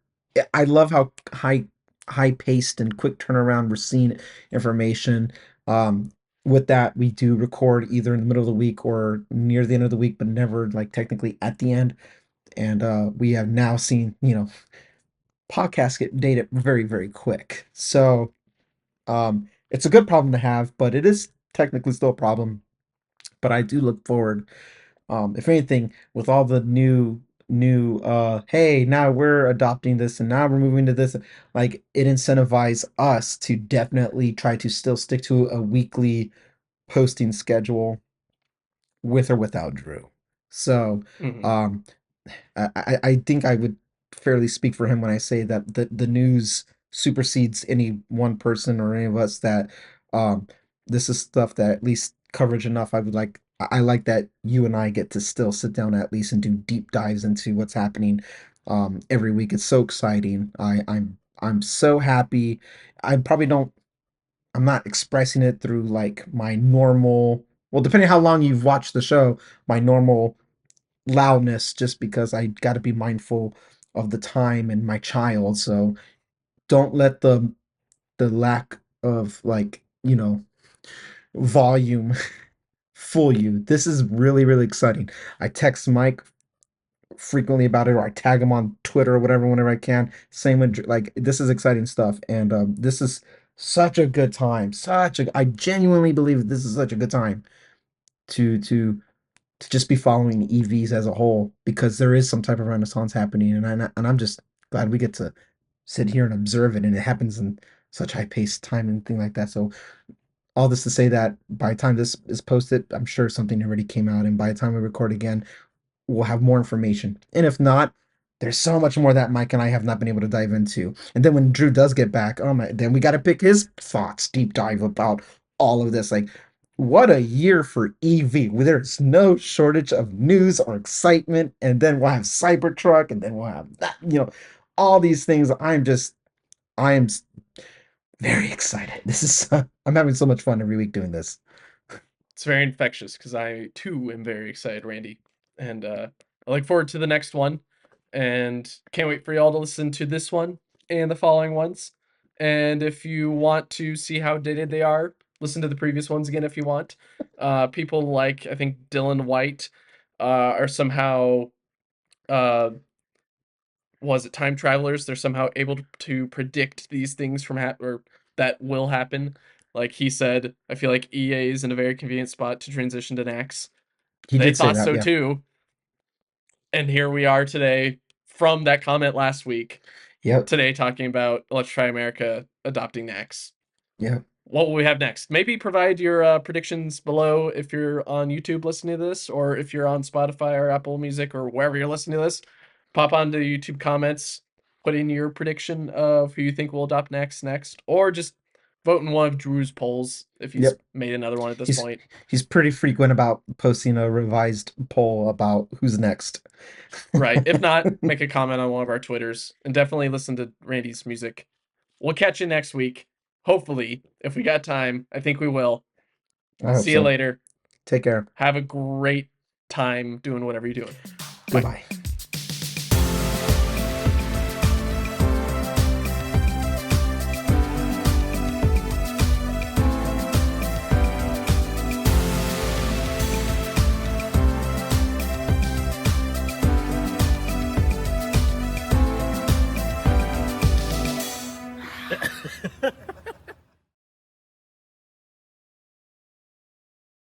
I love how high paced and quick turnaround we're seeing information. Um, with that, we do record either in the middle of the week or near the end of the week, but never like technically at the end. And we have now seen, podcasts get dated very, very quick. So it's a good problem to have, but it is technically still a problem. But I do look forward, if anything, with all the hey, now we're adopting this and now we're moving to this, like it incentivizes us to definitely try to still stick to a weekly posting schedule with or without Drew. So Mhm. um I think I would fairly speak for him when I say that the news supersedes any one person or any of us, that um this is stuff that at least coverage enough. I like that you and I get to still sit down at least and do deep dives into what's happening every week. It's so exciting. I'm so happy. I probably don't I'm not expressing it through like my normal, well, depending how long you've watched the show, my normal loudness, just because I got to be mindful of the time and my child. So don't let the lack of like, volume fool you. This is really, really exciting. I text Mike frequently about it, or I tag him on Twitter or whatever whenever I can. Same with like, this is exciting stuff, and this is such a good time. I genuinely believe this is such a good time to to to just be following EVs as a whole, because there is some type of renaissance happening, and I'm just glad we get to sit here and observe it, and it happens in such high paced time and thing like that. So all this to say that by the time this is posted, I'm sure something already came out, and by the time we record again, we'll have more information. And if not, there's so much more that Mike and I have not been able to dive into. And then when Drew does get back, oh my, then we got to pick his thoughts, deep dive about all of this. Like, what a year for EV. There's no shortage of news or excitement. And then we'll have Cybertruck, and then we'll have that, all these things. I am very excited. This is, I'm having so much fun every week doing this. It's very infectious because I too am very excited, Randy, and I look forward to the next one, and can't wait for y'all to listen to this one and the following ones. And if you want to see how dated they are, listen to the previous ones again if you want. People like I think Dylan White are somehow was it time travelers? They're somehow able to predict these things from or that will happen. Like he said, I feel like EA is in a very convenient spot to transition to NACS. He They did say thought that. so Yeah. too, and here we are today from that comment last week. Yep. Today talking about Let's Try America adopting NACS. Yep. What will we have next? Maybe provide your predictions below if you're on YouTube listening to this, or if you're on Spotify or Apple Music or wherever you're listening to this. Pop onto YouTube comments, put in your prediction of who you think will adopt next, or just vote in one of Drew's polls if he's Yep. made another one at this He's point. he's pretty frequent about posting a revised poll about who's next. Right. If not, make a comment on one of our Twitters and definitely listen to Randy's music. We'll catch you next week. Hopefully, if we got time. I think we will. I hope See you so. later. Take care. Have a great time doing whatever you're doing. Bye. Goodbye.